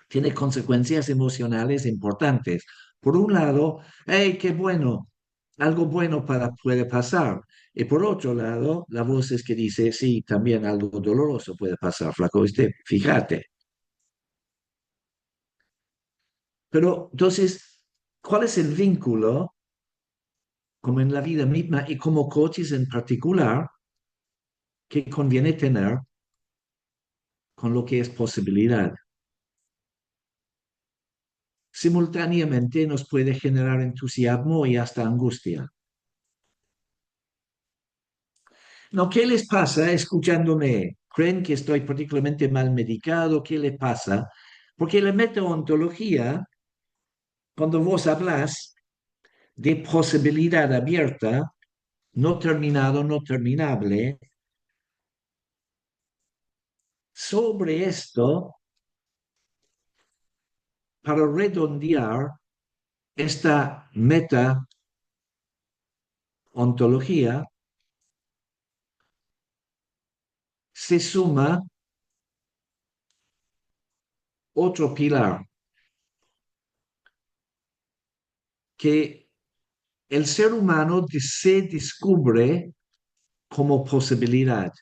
tiene consecuencias emocionales importantes. Por un lado, hey, qué bueno, algo bueno puede pasar. Y por otro lado, la voz es que dice, sí, también algo doloroso puede pasar, flaco, fíjate. Pero entonces, ¿cuál es el vínculo, como en la vida misma y como coaches en particular, que conviene tener con lo que es posibilidad? Simultáneamente nos puede generar entusiasmo y hasta angustia. No, ¿qué les pasa escuchándome? ¿Creen que estoy particularmente mal medicado? ¿Qué les pasa? Porque la metaontología, cuando vos hablas de posibilidad abierta, no terminado, no terminable, sobre esto, para redondear esta meta-ontología, se suma otro pilar, que el ser humano se descubre como posibilidad.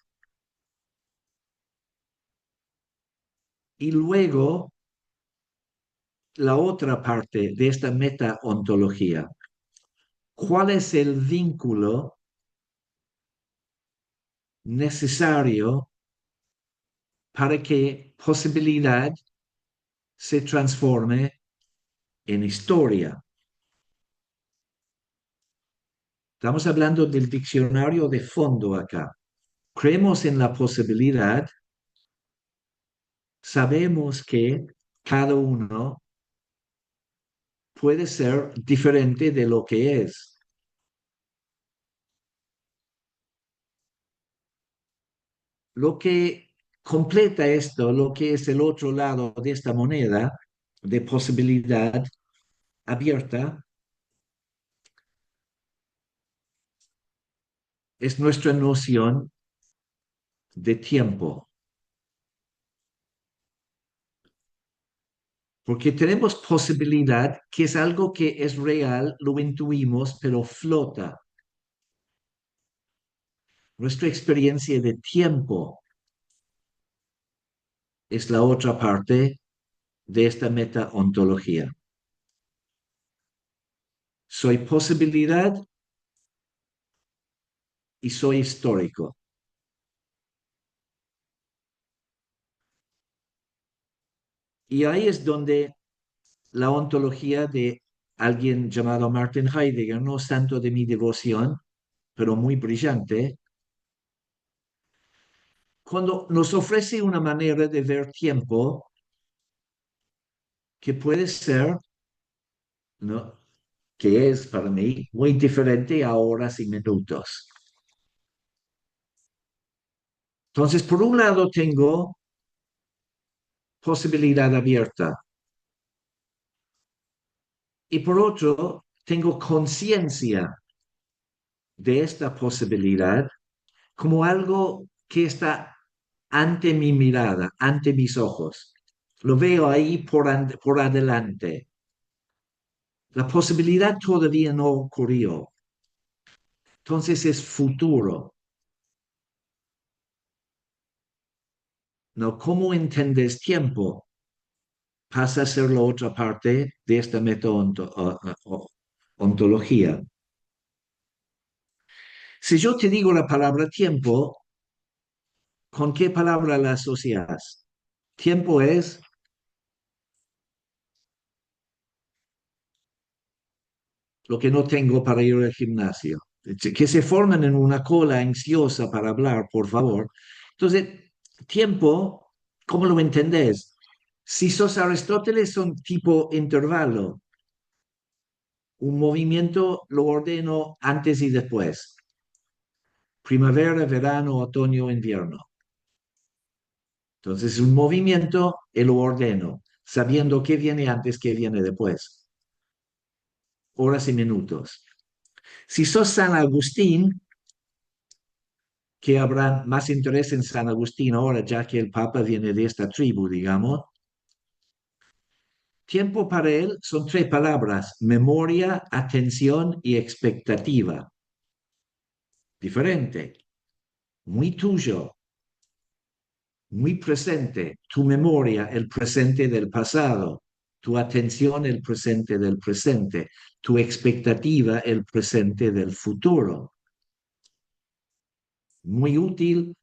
Y luego la otra parte de esta meta-ontología. ¿Cuál es el vínculo necesario para que posibilidad se transforme en historia? Estamos hablando del diccionario de fondo acá. Creemos en la posibilidad, sabemos que cada uno puede ser diferente de lo que es. Lo que completa esto, lo que es el otro lado de esta moneda de posibilidad abierta, es nuestra noción de tiempo. Porque tenemos posibilidad, que es algo que es real, lo intuimos, pero flota. Nuestra experiencia de tiempo es la otra parte de esta meta-ontología. Soy posibilidad y soy histórico. Y ahí es donde la ontología de alguien llamado Martin Heidegger, no santo de mi devoción, pero muy brillante, cuando nos ofrece una manera de ver tiempo que puede ser, ¿no?, que es para mí muy diferente a horas y minutos. Entonces, por un lado tengo posibilidad abierta y por otro tengo conciencia de esta posibilidad como algo que está ante mi mirada, ante mis ojos. Lo veo ahí por adelante. La posibilidad todavía no ocurrió. Entonces es futuro. ¿No? ¿Cómo entiendes tiempo? Pasa a ser la otra parte de esta ontología. Si yo te digo la palabra tiempo, ¿con qué palabra la asocias? Tiempo es lo que no tengo para ir al gimnasio. Que se forman en una cola ansiosa para hablar, por favor. Entonces, tiempo, ¿cómo lo entendés? Si sos Aristóteles, son tipo intervalo. Un movimiento lo ordeno antes y después. Primavera, verano, otoño, invierno. Entonces, un movimiento y lo ordeno, sabiendo qué viene antes, qué viene después. Horas y minutos. Si sos San Agustín, que habrá más interés en San Agustín ahora, ya que el Papa viene de esta tribu, digamos. Tiempo para él son tres palabras: memoria, atención y expectativa. Diferente, muy tuyo, muy presente. Tu memoria, el presente del pasado. Tu atención, el presente del presente. Tu expectativa, el presente del futuro. Muy útil,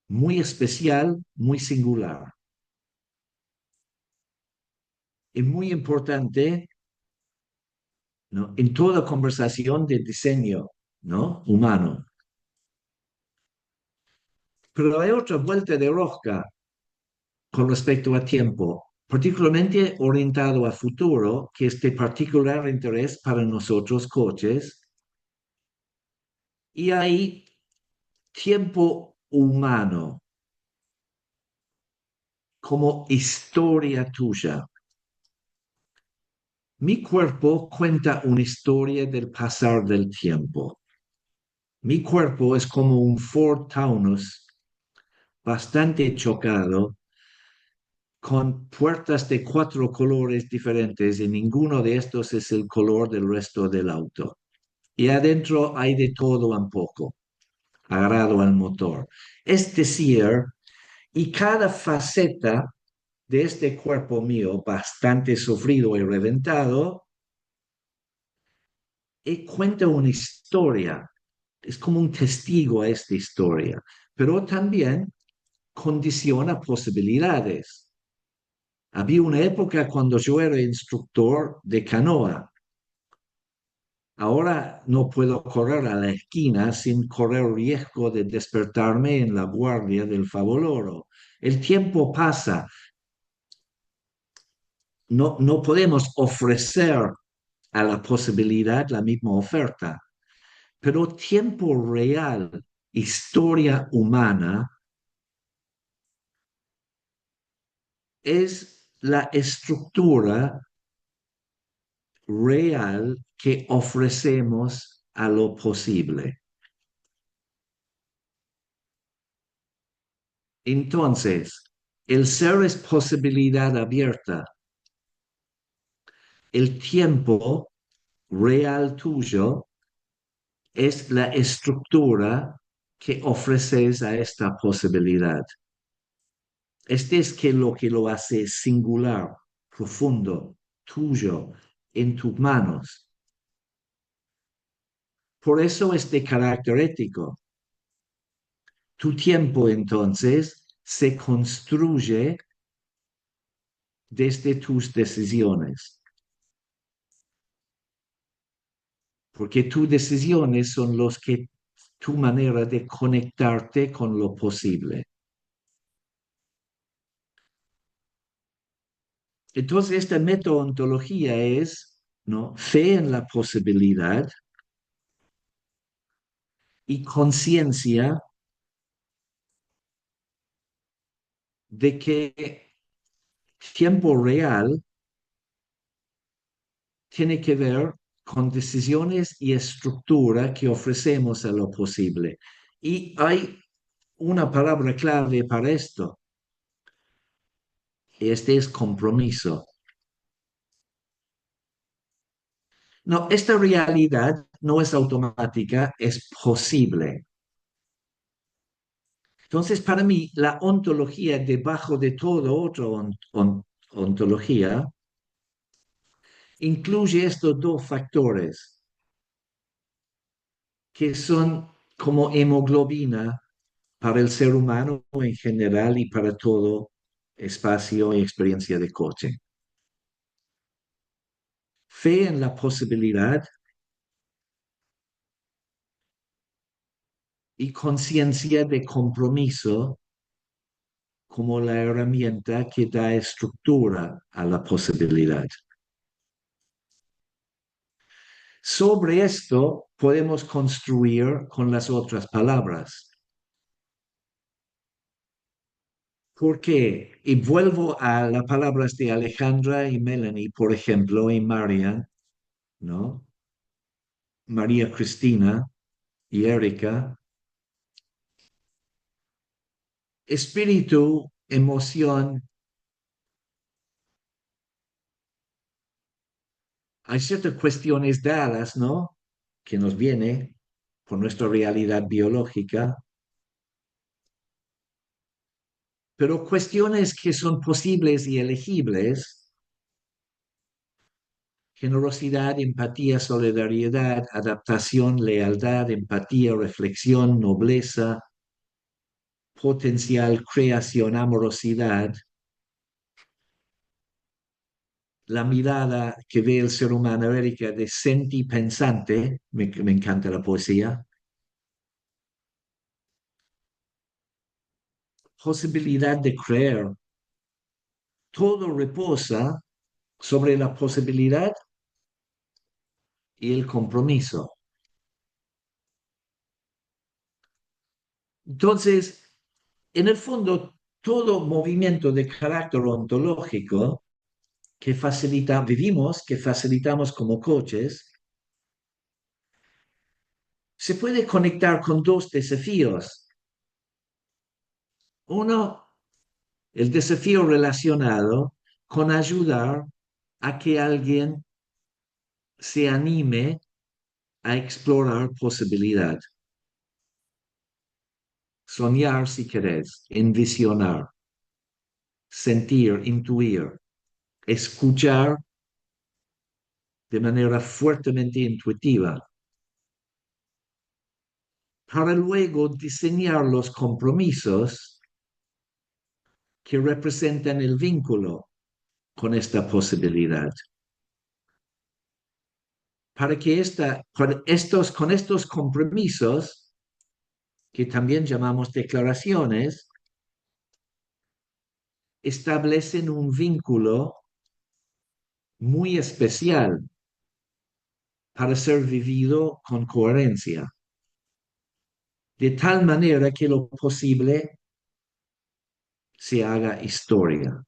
muy especial, muy singular. Es muy importante, ¿no? En toda conversación de diseño, ¿no? Humano. Pero hay otra vuelta de rosca con respecto a tiempo, particularmente orientado a futuro, que es de particular interés para nosotros coaches. Y hay tiempo humano como historia tuya. Mi cuerpo cuenta una historia del pasar del tiempo. Mi cuerpo es como un Ford Taunus bastante chocado, con puertas de 4 colores diferentes y ninguno de estos es el color del resto del auto. Y adentro hay de todo un poco, agarrado al motor. Es decir, y cada faceta de este cuerpo mío, bastante sufrido y reventado, cuenta una historia. Es como un testigo a esta historia, pero también condiciona posibilidades. Había una época cuando yo era instructor de canoa. Ahora no puedo correr a la esquina sin correr riesgo de despertarme en la guardia del Favoloro. El tiempo pasa. No podemos ofrecer a la posibilidad la misma oferta, pero tiempo real, historia humana, es la estructura real que ofrecemos a lo posible. Entonces, el ser es posibilidad abierta. El tiempo real tuyo es la estructura que ofreces a esta posibilidad. Este es que lo hace singular, profundo, tuyo, en tus manos. Por eso es de carácter ético. Tu tiempo entonces se construye desde tus decisiones, porque tus decisiones son los que tu manera de conectarte con lo posible. Entonces, esta metaontología es, ¿no?, fe en la posibilidad y conciencia de que tiempo real tiene que ver con decisiones y estructura que ofrecemos a lo posible. Y hay una palabra clave para esto. Este es compromiso. No, esta realidad no es automática, es posible. Entonces, para mí, la ontología debajo de todo otra ontología incluye estos dos factores que son como hemoglobina para el ser humano en general y para todo espacio y experiencia de coaching. Fe en la posibilidad y conciencia de compromiso como la herramienta que da estructura a la posibilidad. Sobre esto podemos construir con las otras palabras. ¿Por qué? Y vuelvo a las palabras de Alejandra y Melanie, por ejemplo, y Marian, ¿no? María Cristina y Erika. Espíritu, emoción. Hay ciertas cuestiones dadas, ¿no? Que nos viene por nuestra realidad biológica, pero cuestiones que son posibles y elegibles, generosidad, empatía, solidaridad, adaptación, lealtad, empatía, reflexión, nobleza, potencial, creación, amorosidad, la mirada que ve el ser humano, Erika, de sentipensante, me encanta la poesía, posibilidad de creer, todo reposa sobre la posibilidad y el compromiso. Entonces, en el fondo, todo movimiento de carácter ontológico vivimos, que facilitamos como coaches, se puede conectar con dos desafíos. Uno, el desafío relacionado con ayudar a que alguien se anime a explorar posibilidad. Soñar si querés, envisionar, sentir, intuir, escuchar de manera fuertemente intuitiva, para luego diseñar los compromisos que representan el vínculo con esta posibilidad. Para que con estos compromisos, que también llamamos declaraciones, establecen un vínculo muy especial para ser vivido con coherencia, de tal manera que lo posible se haga historia.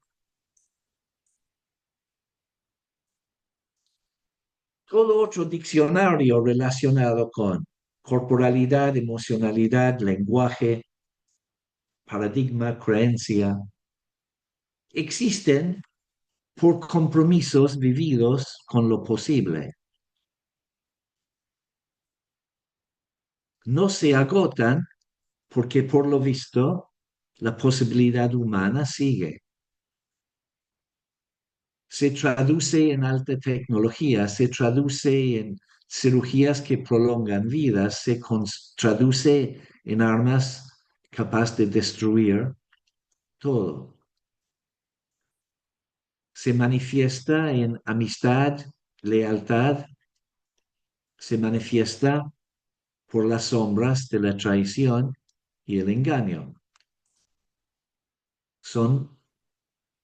Todo otro diccionario relacionado con corporalidad, emocionalidad, lenguaje, paradigma, creencia, existen por compromisos vividos con lo posible. No se agotan porque por lo visto la posibilidad humana sigue. Se traduce en alta tecnología, se traduce en cirugías que prolongan vidas, se traduce en armas capaces de destruir todo. Se manifiesta en amistad, lealtad, se manifiesta por las sombras de la traición y el engaño. Son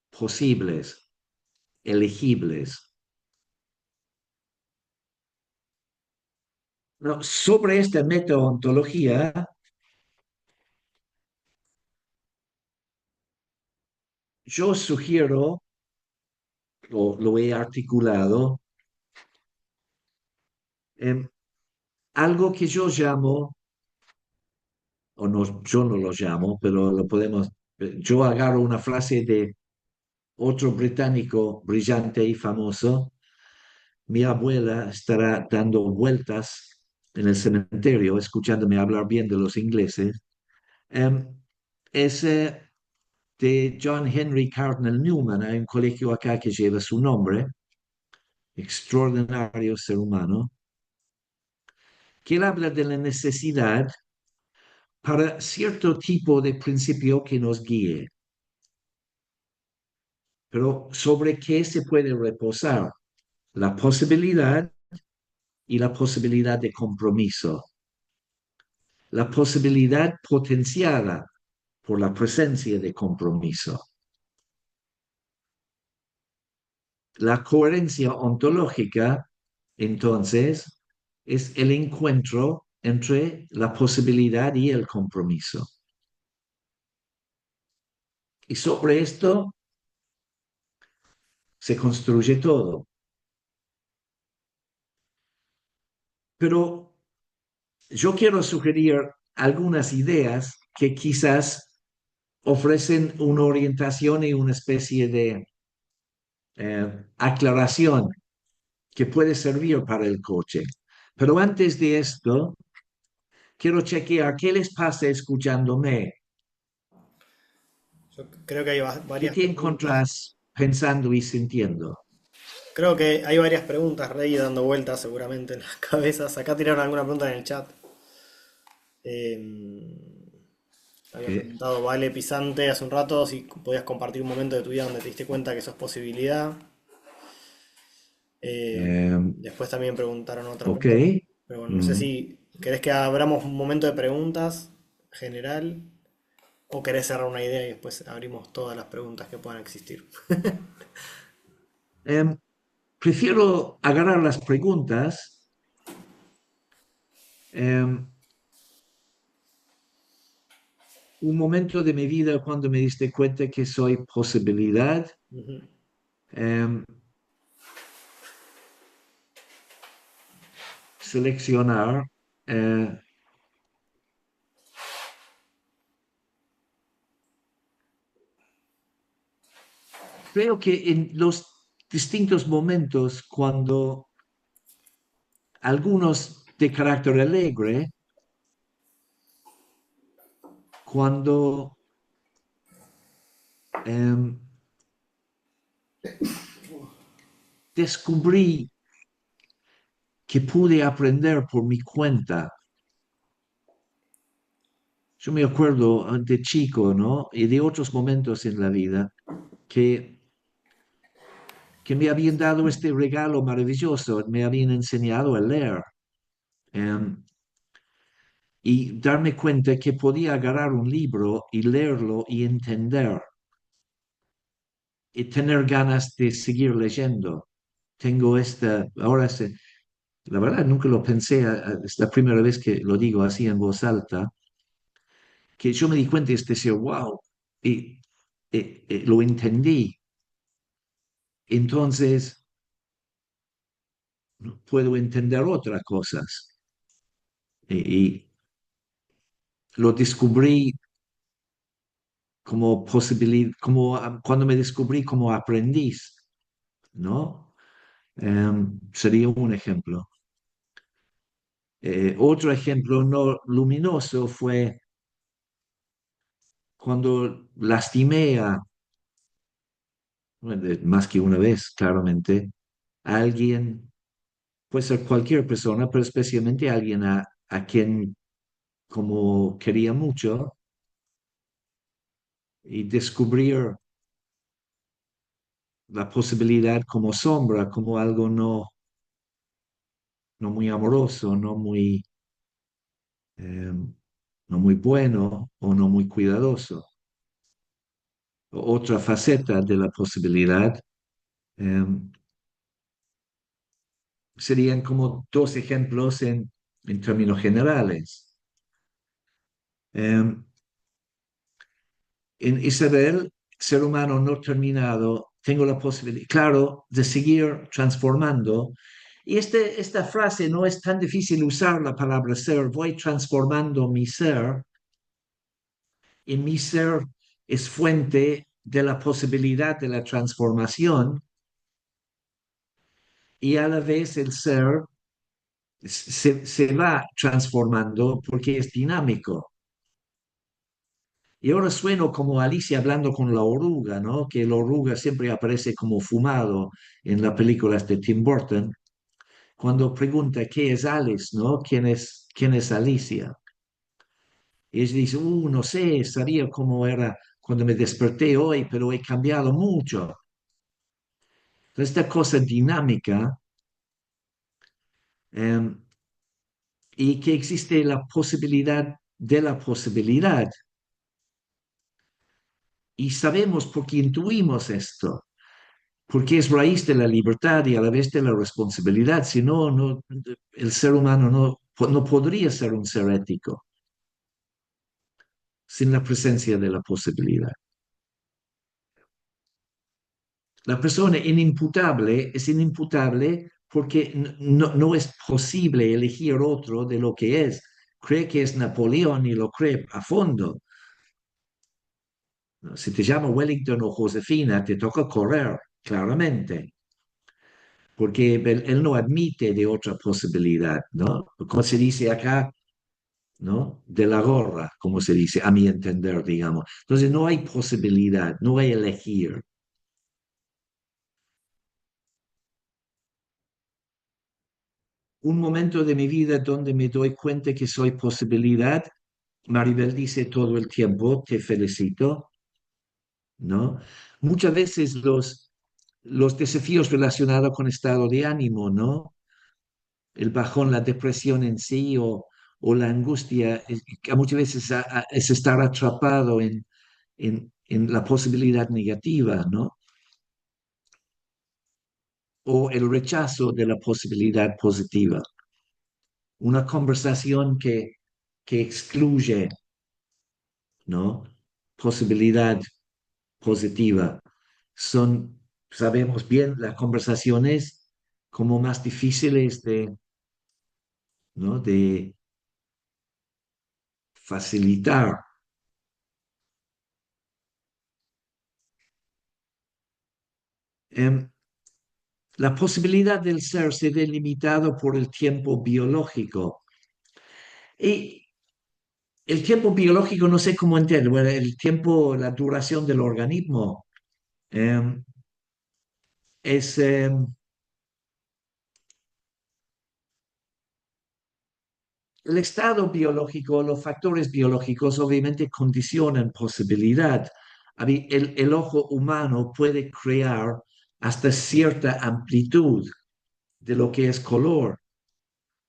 posibles, elegibles. No, sobre esta metaontología, yo sugiero, lo he articulado, Em, algo que yo llamo, o no, yo no lo llamo, pero lo podemos, yo agarro una frase de otro británico brillante y famoso. Mi abuela estará dando vueltas en el cementerio, escuchándome hablar bien de los ingleses. Em, es de John Henry Cardinal Newman. Hay un colegio acá que lleva su nombre, extraordinario ser humano, que él habla de la necesidad para cierto tipo de principio que nos guíe, pero sobre qué se puede reposar la posibilidad y la posibilidad de compromiso, la posibilidad potenciada por la presencia de compromiso. La coherencia ontológica, entonces, es el encuentro entre la posibilidad y el compromiso. Y sobre esto se construye todo. Pero yo quiero sugerir algunas ideas que quizás ofrecen una orientación y una especie de aclaración que puede servir para el coche. Pero antes de esto, quiero chequear qué les pasa escuchándome. Yo creo que hay ¿Qué varias te preguntas. encontrás pensando y sintiendo? Creo que hay varias preguntas, Rey, dando vueltas seguramente en las cabezas. Acá tiraron alguna pregunta en el chat. Había Eh, preguntado Vale Pisante hace un rato si podías compartir un momento de tu vida donde te diste cuenta que sos posibilidad. eh, Después también preguntaron otra ok. pregunta. Pero bueno, no sé Mm. si querés que abramos un momento de preguntas general o querés cerrar una idea y después abrimos todas las preguntas que puedan existir. Em, prefiero agarrar las preguntas. em, un momento de mi vida cuando me diste cuenta que soy posibilidad. Ujú. em, seleccionar. eh, creo que en los distintos momentos cuando algunos de carácter alegre, cuando em, descubrí que pude aprender por mi cuenta. Yo me acuerdo de chico, ¿no? Y de otros momentos en la vida que, que me habían dado este regalo maravilloso, me habían enseñado a leer. em, y darme cuenta que podía agarrar un libro y leerlo y entender y tener ganas de seguir leyendo. Tengo esta, ahora la verdad nunca lo pensé, es la primera vez que lo digo así en voz alta, que yo me di cuenta y es decir, wow, y, lo entendí. Entonces puedo entender otras cosas. Y lo descubrí como posibilidad, como cuando me descubrí como aprendiz, ¿no? Sería un ejemplo. Otro ejemplo no luminoso fue cuando lastimé a, bueno, más que una vez, claramente, a alguien, puede ser cualquier persona, pero especialmente alguien a quien como quería mucho y descubrir la posibilidad como sombra, como algo no muy amoroso, eh, no muy bueno o no muy cuidadoso. Otra faceta de la posibilidad eh, serían como dos ejemplos en términos generales. Eh, en Isabel, ser humano no terminado, tengo la posibilidad, claro, de seguir transformando Y esta frase no es tan difícil usar la palabra ser. Voy transformando mi ser y mi ser es fuente de la posibilidad de la transformación y a la vez el ser se va transformando porque es dinámico. Y ahora sueno como Alicia hablando con la oruga, ¿no? Que la oruga siempre aparece como fumado en las películas de Tim Burton, cuando pregunta qué es Alice, ¿no? Quién es Alicia? Y ella dice, no sé, sabía cómo era cuando me desperté hoy, pero he cambiado mucho. Entonces, esta cosa dinámica eh, y que existe la posibilidad de la posibilidad. Y sabemos porque intuimos esto, porque es raíz de la libertad y a la vez de la responsabilidad. Si no, el ser humano no podría ser un ser ético sin la presencia de la posibilidad. La persona inimputable es inimputable porque no es posible elegir otro de lo que es. Cree que es Napoleón y lo cree a fondo. ¿No? Si te llama Wellington o Josefina, te toca correr, claramente, porque él no admite de otra posibilidad, ¿no? Como se dice acá, ¿no? De la gorra, como se dice, a mi entender, digamos. Entonces no hay posibilidad, no hay elegir. Un momento de mi vida donde me doy cuenta que soy posibilidad, Maribel dice todo el tiempo, te felicito, ¿no? Muchas veces los desafíos relacionados con estado de ánimo, ¿no? El bajón, la depresión en sí o la angustia, que muchas veces es estar atrapado en la posibilidad negativa, ¿no? O el rechazo de la posibilidad positiva. Una conversación que excluye, ¿no? Posibilidad positiva. Sabemos bien, las conversaciones como más difíciles ¿no? De facilitar. Em, la posibilidad del ser se ve limitado por el tiempo biológico. Y el tiempo biológico, no sé cómo entiendo, bueno, el tiempo, la duración del organismo em, es, el estado biológico, los factores biológicos obviamente condicionan posibilidad. El ojo humano puede crear hasta cierta amplitud de lo que es color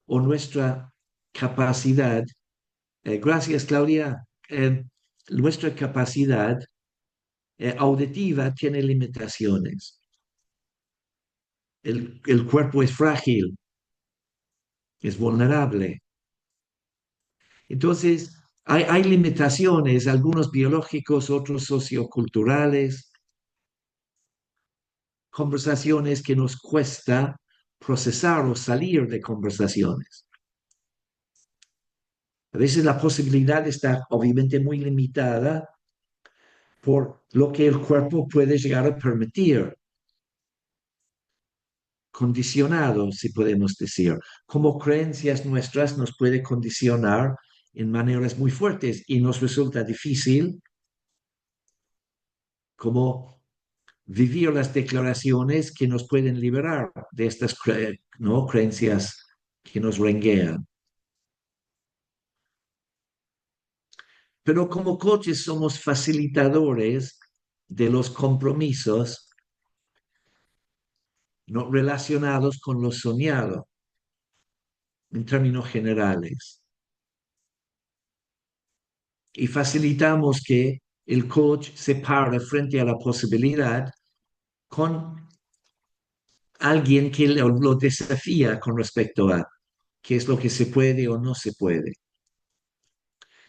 o nuestra capacidad. Gracias, Claudia. Nuestra capacidad auditiva tiene limitaciones. El cuerpo es frágil, es vulnerable. Entonces, hay limitaciones, algunos biológicos, otros socioculturales, conversaciones que nos cuesta procesar o salir de conversaciones. A veces la posibilidad está obviamente muy limitada por lo que el cuerpo puede llegar a permitir, condicionado, si podemos decir, como creencias nuestras nos puede condicionar en maneras muy fuertes y nos resulta difícil como vivir las declaraciones que nos pueden liberar de estas ¿no? creencias que nos renguean. Pero como coaches somos facilitadores de los compromisos no relacionados con lo soñado en términos generales. Y facilitamos que el coach se pare frente a la posibilidad con alguien que lo desafía con respecto a qué es lo que se puede o no se puede.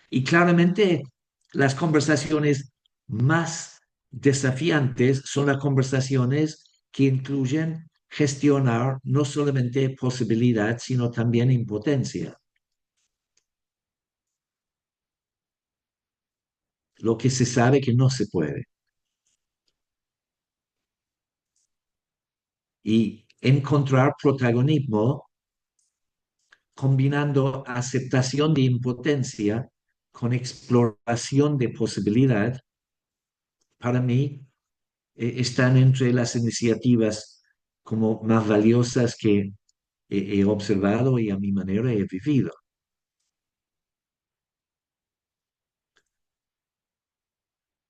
Y claramente las conversaciones más desafiantes son las conversaciones que incluyen gestionar no solamente posibilidad, sino también impotencia. Lo que se sabe que no se puede. Y encontrar protagonismo combinando aceptación de impotencia con exploración de posibilidad, para mí están entre las iniciativas como más valiosas que he observado y a mi manera he vivido.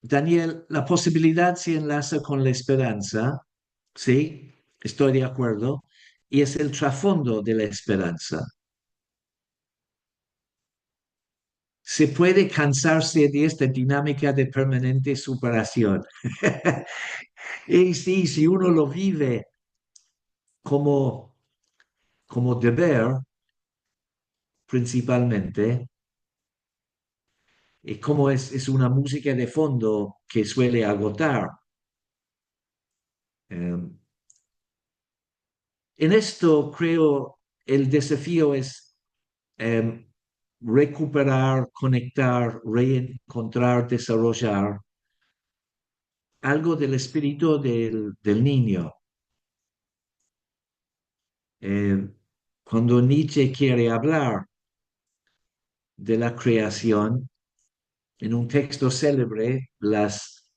Daniel, la posibilidad se enlaza con la esperanza, sí, estoy de acuerdo, y es el trasfondo de la esperanza. Se puede cansarse de esta dinámica de permanente superación. Y sí, si uno lo vive como, como deber, principalmente, y como es una música de fondo que suele agotar. En esto creo el desafío es eh, recuperar, conectar, reencontrar, desarrollar algo del espíritu del niño. Eh, Cuando Nietzsche quiere hablar de la creación, en un texto célebre, las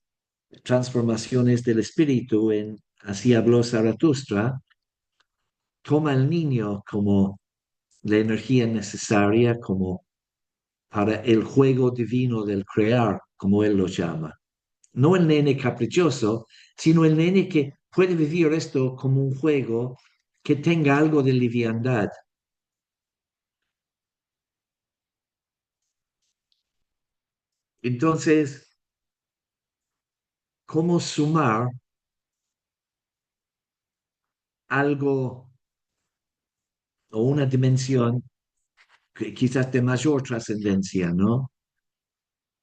transformaciones del espíritu en Así habló Zaratustra, toma al niño como la energía necesaria, como para el juego divino del crear, como él lo llama. No el nene caprichoso, sino el nene que puede vivir esto como un juego que tenga algo de liviandad. Entonces, ¿cómo sumar algo o una dimensión que quizás de mayor trascendencia, ¿no?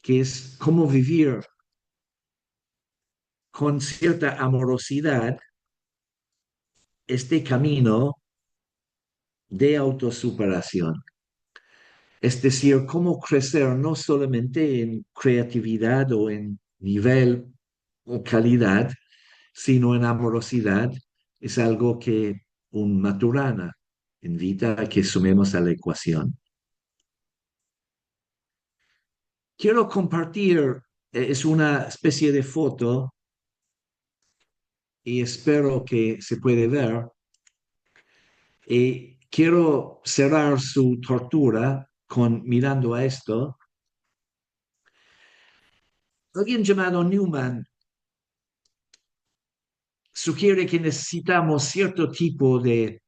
Que es cómo vivir con cierta amorosidad este camino de autosuperación. Es decir, cómo crecer no solamente en creatividad o en nivel o calidad, sino en amorosidad, es algo que un Maturana invita a que sumemos a la ecuación. Quiero compartir, es una especie de foto y espero que se puede ver. Y quiero cerrar su tortura con mirando a esto. Alguien llamado Newman sugiere que necesitamos cierto tipo de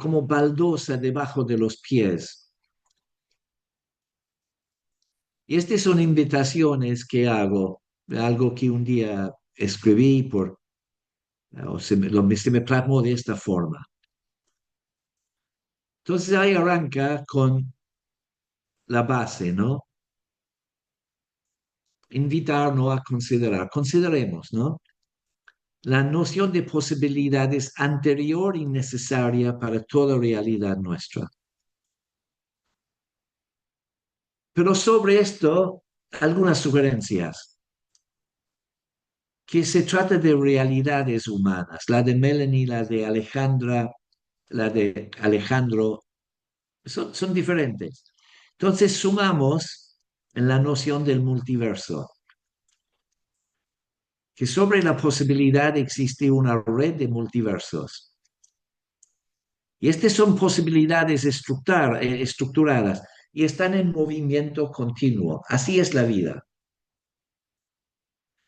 como baldosa debajo de los pies. Y estas son invitaciones que hago, algo que un día escribí o se me plasmó de esta forma. Entonces ahí arranca con la base, ¿no? Invitarnos a considerar, consideremos, ¿no? La noción de posibilidad es anterior y necesaria para toda realidad nuestra. Pero sobre esto, algunas sugerencias. Que se trata de realidades humanas, la de Melanie, la de Alejandra, la de Alejandro, son diferentes. Entonces sumamos en la noción del multiverso, que sobre la posibilidad existe una red de multiversos. Y estas son posibilidades estructuradas y están en movimiento continuo. Así es la vida.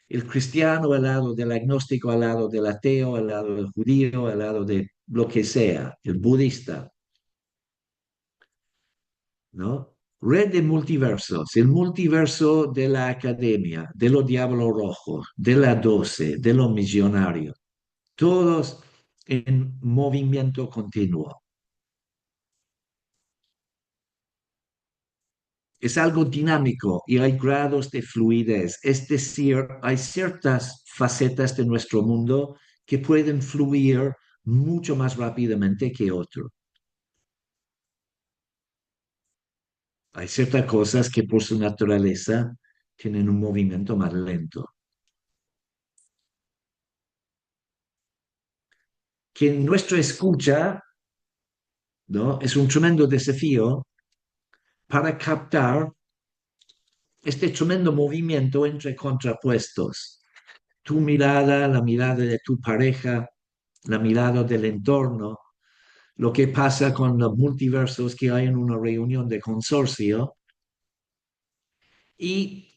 El cristiano al lado del agnóstico, al lado del ateo, al lado del judío, al lado de lo que sea, el budista, ¿no? Red de multiversos, el multiverso de la academia, de los diablos rojos, de la 12, de los millonarios, todos en movimiento continuo. es algo dinámico y hay grados de fluidez. Es decir, hay ciertas facetas de nuestro mundo que pueden fluir mucho más rápidamente que otros. Hay ciertas cosas que por su naturaleza tienen un movimiento más lento. Que nuestra escucha, ¿no? Es un tremendo desafío para captar este tremendo movimiento entre contrapuestos. Tu mirada, la mirada de tu pareja, la mirada del entorno, lo que pasa con los multiversos que hay en una reunión de consorcio. Y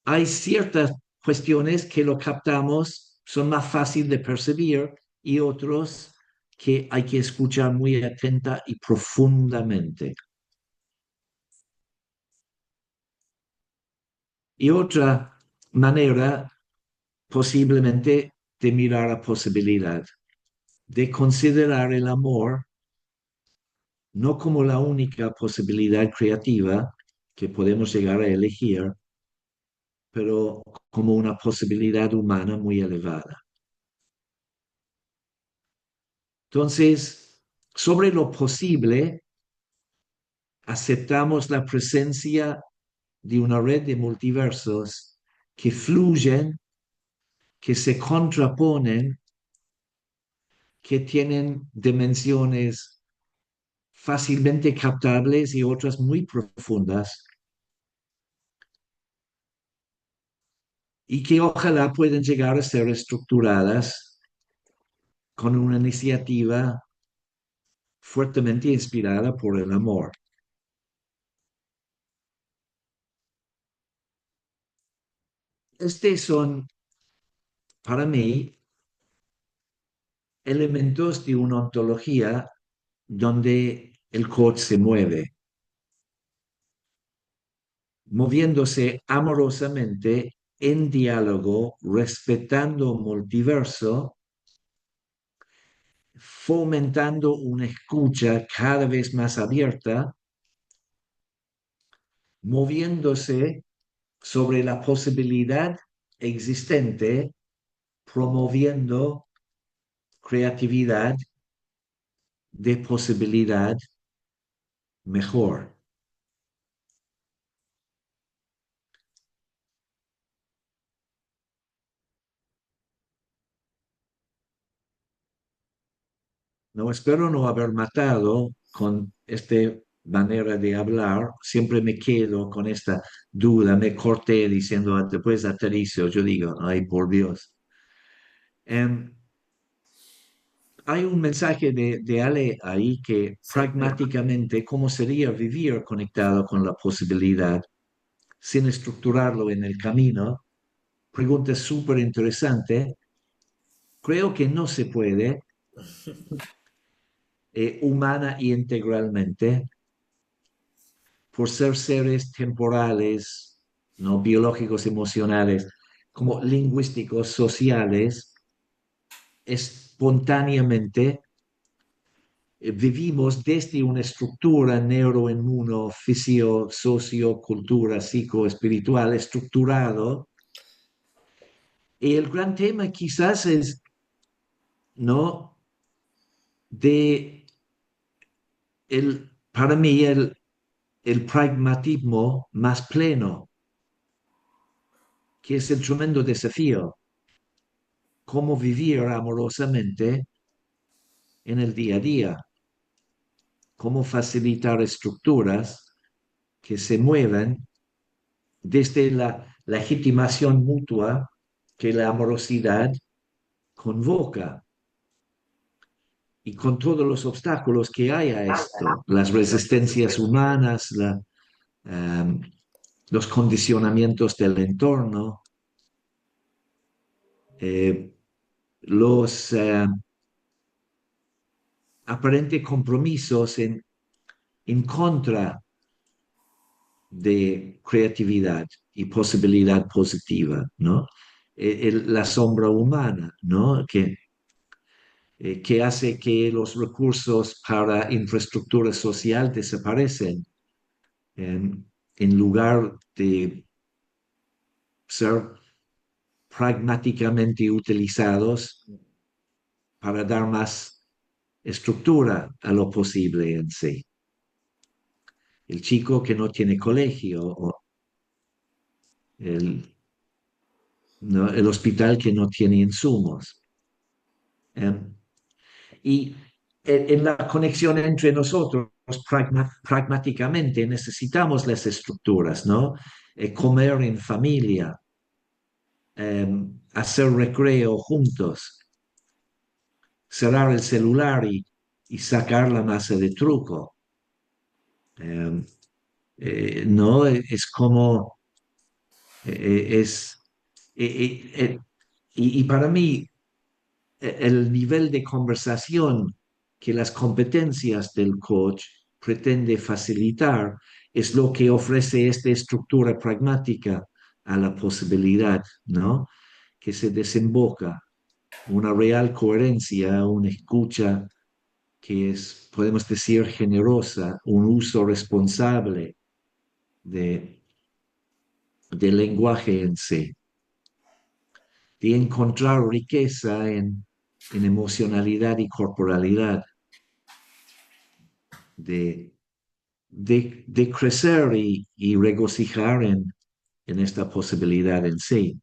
hay ciertas cuestiones que lo captamos, son más fáciles de percibir y otros que hay que escuchar muy atenta y profundamente. Y otra manera posiblemente de mirar la posibilidad, de considerar el amor no como la única posibilidad creativa que podemos llegar a elegir, pero como una posibilidad humana muy elevada. Entonces, sobre lo posible, aceptamos la presencia de una red de multiversos que fluyen, que se contraponen, que tienen dimensiones fácilmente captables y otras muy profundas, y que ojalá puedan llegar a ser estructuradas con una iniciativa fuertemente inspirada por el amor. Estos son, para mí, elementos de una ontología donde el coach se mueve, moviéndose amorosamente en diálogo, respetando multiverso, fomentando una escucha cada vez más abierta, moviéndose sobre la posibilidad existente, promoviendo creatividad de posibilidad mejor. No espero no haber matado con esta manera de hablar. Siempre me quedo con esta duda. Me corté diciendo después aterrizo. Yo digo, ay, por Dios. Em, hay un mensaje de Ale ahí que Sí. pragmáticamente, ¿cómo sería vivir conectado con la posibilidad sin estructurarlo en el camino? Pregunta súper interesante. Creo que no se puede, humana y integralmente, por ser seres temporales, no biológicos, emocionales, como lingüísticos, sociales, espontáneamente vivimos desde una estructura neuroinmuno, fisio, socio, cultura, psico, espiritual, estructurado. Y el gran tema quizás es, ¿no? De para mí, el pragmatismo más pleno, que es el tremendo desafío, cómo vivir amorosamente en el día a día, cómo facilitar estructuras que se mueven desde la legitimación mutua que la amorosidad convoca y con todos los obstáculos que hay a esto, las resistencias humanas, um, los condicionamientos del entorno, eh, los aparentes compromisos en contra de creatividad y posibilidad positiva, ¿no? La sombra humana, ¿no? Que hace que los recursos para infraestructura social desaparecen en lugar de ser pragmáticamente utilizados para dar más estructura a lo posible en sí. El chico que no tiene colegio o el, ¿no? El hospital que no tiene insumos. Eh, y en la conexión entre nosotros, pragmáticamente, necesitamos las estructuras, ¿no? Comer en familia, eh, hacer recreo juntos, cerrar el celular y sacar la masa de truco. Eh, no, es como, es, y para mí, el nivel de conversación que las competencias del coach pretende facilitar es lo que ofrece esta estructura pragmática a la posibilidad, ¿no? Que se desemboca una real coherencia, una escucha que es, podemos decir, generosa, un uso responsable de, del lenguaje en sí, de encontrar riqueza en emocionalidad y corporalidad, de, de crecer y regocijar en esta posibilidad en sí,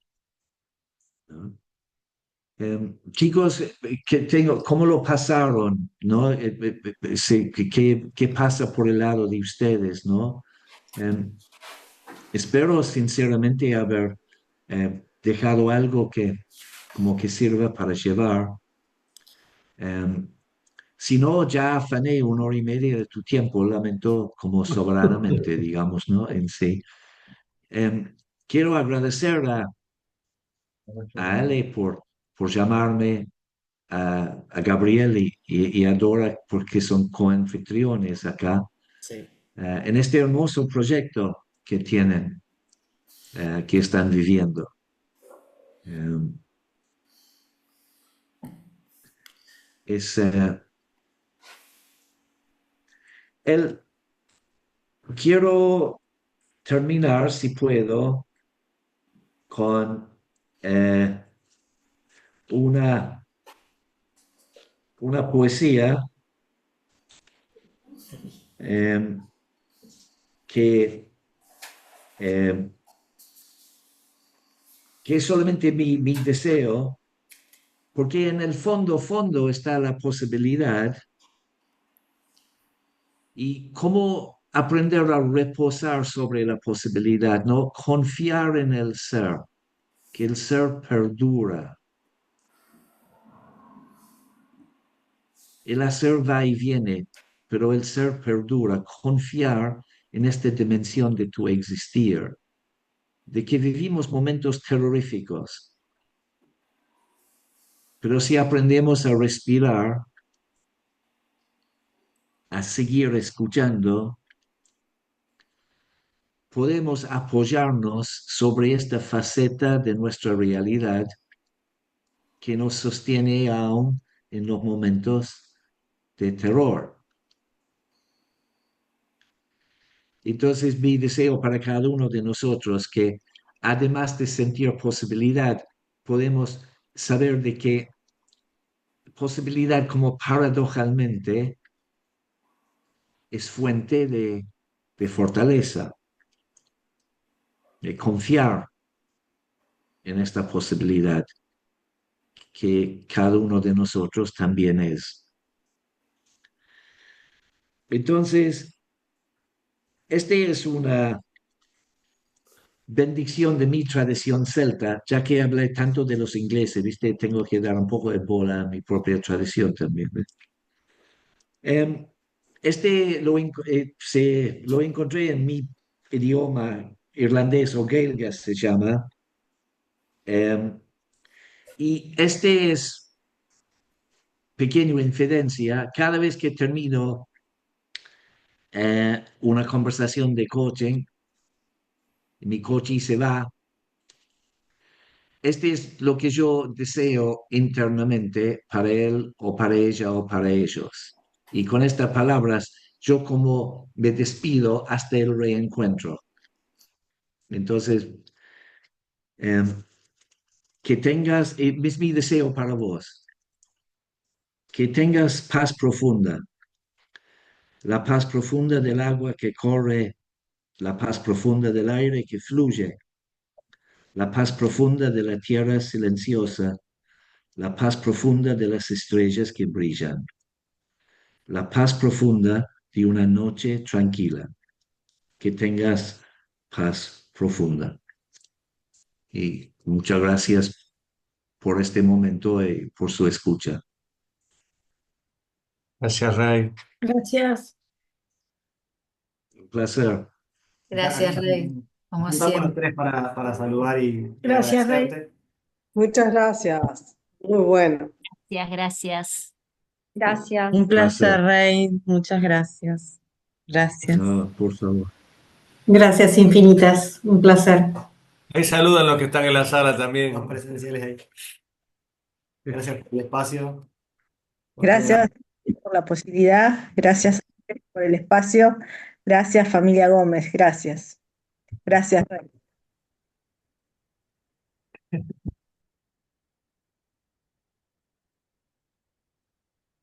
¿no? Chicos, ¿cómo lo pasaron? ¿No? Sí, ¿qué pasa por el lado de ustedes? ¿No? Em, Espero sinceramente haber dejado algo que como que sirva para llevar. Em, Si no, ya afané 1 hora y media de tu tiempo, lamento como soberanamente, digamos, ¿no? En sí. Quiero agradecer a Ale por llamarme, a Gabriel y a Dora porque son coanfitriones acá, Sí. en este hermoso proyecto que tienen, que están viviendo. Em, es, el, quiero terminar, si puedo, con eh, una, una poesía eh, que, eh, que es solamente mi deseo, porque en el fondo está la posibilidad y cómo aprender a reposar sobre la posibilidad, ¿no? Confiar en el ser, que el ser perdura. El hacer va y viene, pero el ser perdura. Confiar en esta dimensión de tu existir, de que vivimos momentos terroríficos, pero si aprendemos a respirar, a seguir escuchando, podemos apoyarnos sobre esta faceta de nuestra realidad que nos sostiene aún en los momentos de terror. Entonces, mi deseo para cada uno de nosotros que, además de sentir posibilidad, podemos saber de que posibilidad como paradojalmente es fuente de fortaleza, de confiar en esta posibilidad que cada uno de nosotros también es. Entonces, este es una bendición de mi tradición celta, ya que hablé tanto de los ingleses, ¿viste? Tengo que dar un poco de bola a mi propia tradición también. Eh, lo encontré en mi idioma irlandés o gaeilge se llama, eh, y este es pequeño infidencia, cada vez que termino una conversación de coaching, mi coach se va. Este es lo que yo deseo internamente para él o para ella o para ellos. Y con estas palabras yo como me despido hasta el reencuentro. Entonces, eh, que tengas, es mi deseo para vos, que tengas paz profunda, la paz profunda del agua que corre, la paz profunda del aire que fluye, la paz profunda de la tierra silenciosa, la paz profunda de las estrellas que brillan, la paz profunda de una noche tranquila. Que tengas paz profunda. Y muchas gracias por este momento y por su escucha. Gracias, Ray. Gracias. Un placer. Gracias, Rey, como Juntamos los siempre. tres para saludar y Gracias, Rey. agradecerte. Muchas gracias. Muy bueno. Gracias. Gracias. Un placer, Placer. Rey. Muchas gracias. Gracias. No, por favor. Gracias infinitas. Un placer. Ahí saludan los que están en la sala Los también. presenciales ahí. Gracias por el espacio. por Gracias por la posibilidad, gracias por el espacio, gracias familia Gómez, gracias. Gracias, Rey.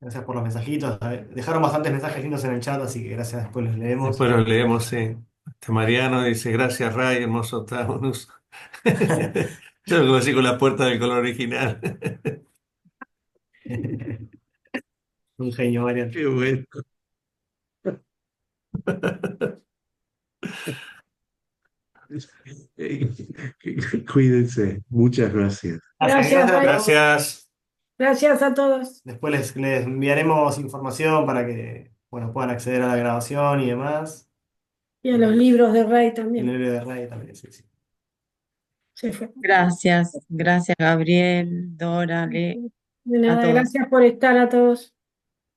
Gracias por los mensajitos. Dejaron bastantes mensajes lindos en el chat, así que gracias, después los leemos. Después los leemos, sí. Mariano dice, gracias, Ray, hermoso Taunus. Yo lo conocí con la puerta del color original. Un genio, Marian. Qué bueno. Cuídense. Muchas gracias. Gracias, Ray. Gracias. Gracias a todos. Después les enviaremos información para que puedan acceder a la grabación y demás. Y a los libros de Ray El también. libro de Ray también, sí. Se fue. Gracias. Gracias, Gabriel, Dora, Le. De nada, todos. gracias por estar a todos.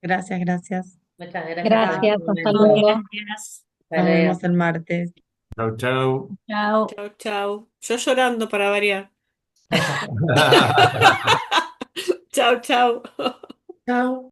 Gracias, gracias. Muchas Gracias, hasta luego. Gracias. Nos vemos el martes. Chau, chau. Chao. Chau, chau. Yo llorando para variar. Chau, chau. Chao.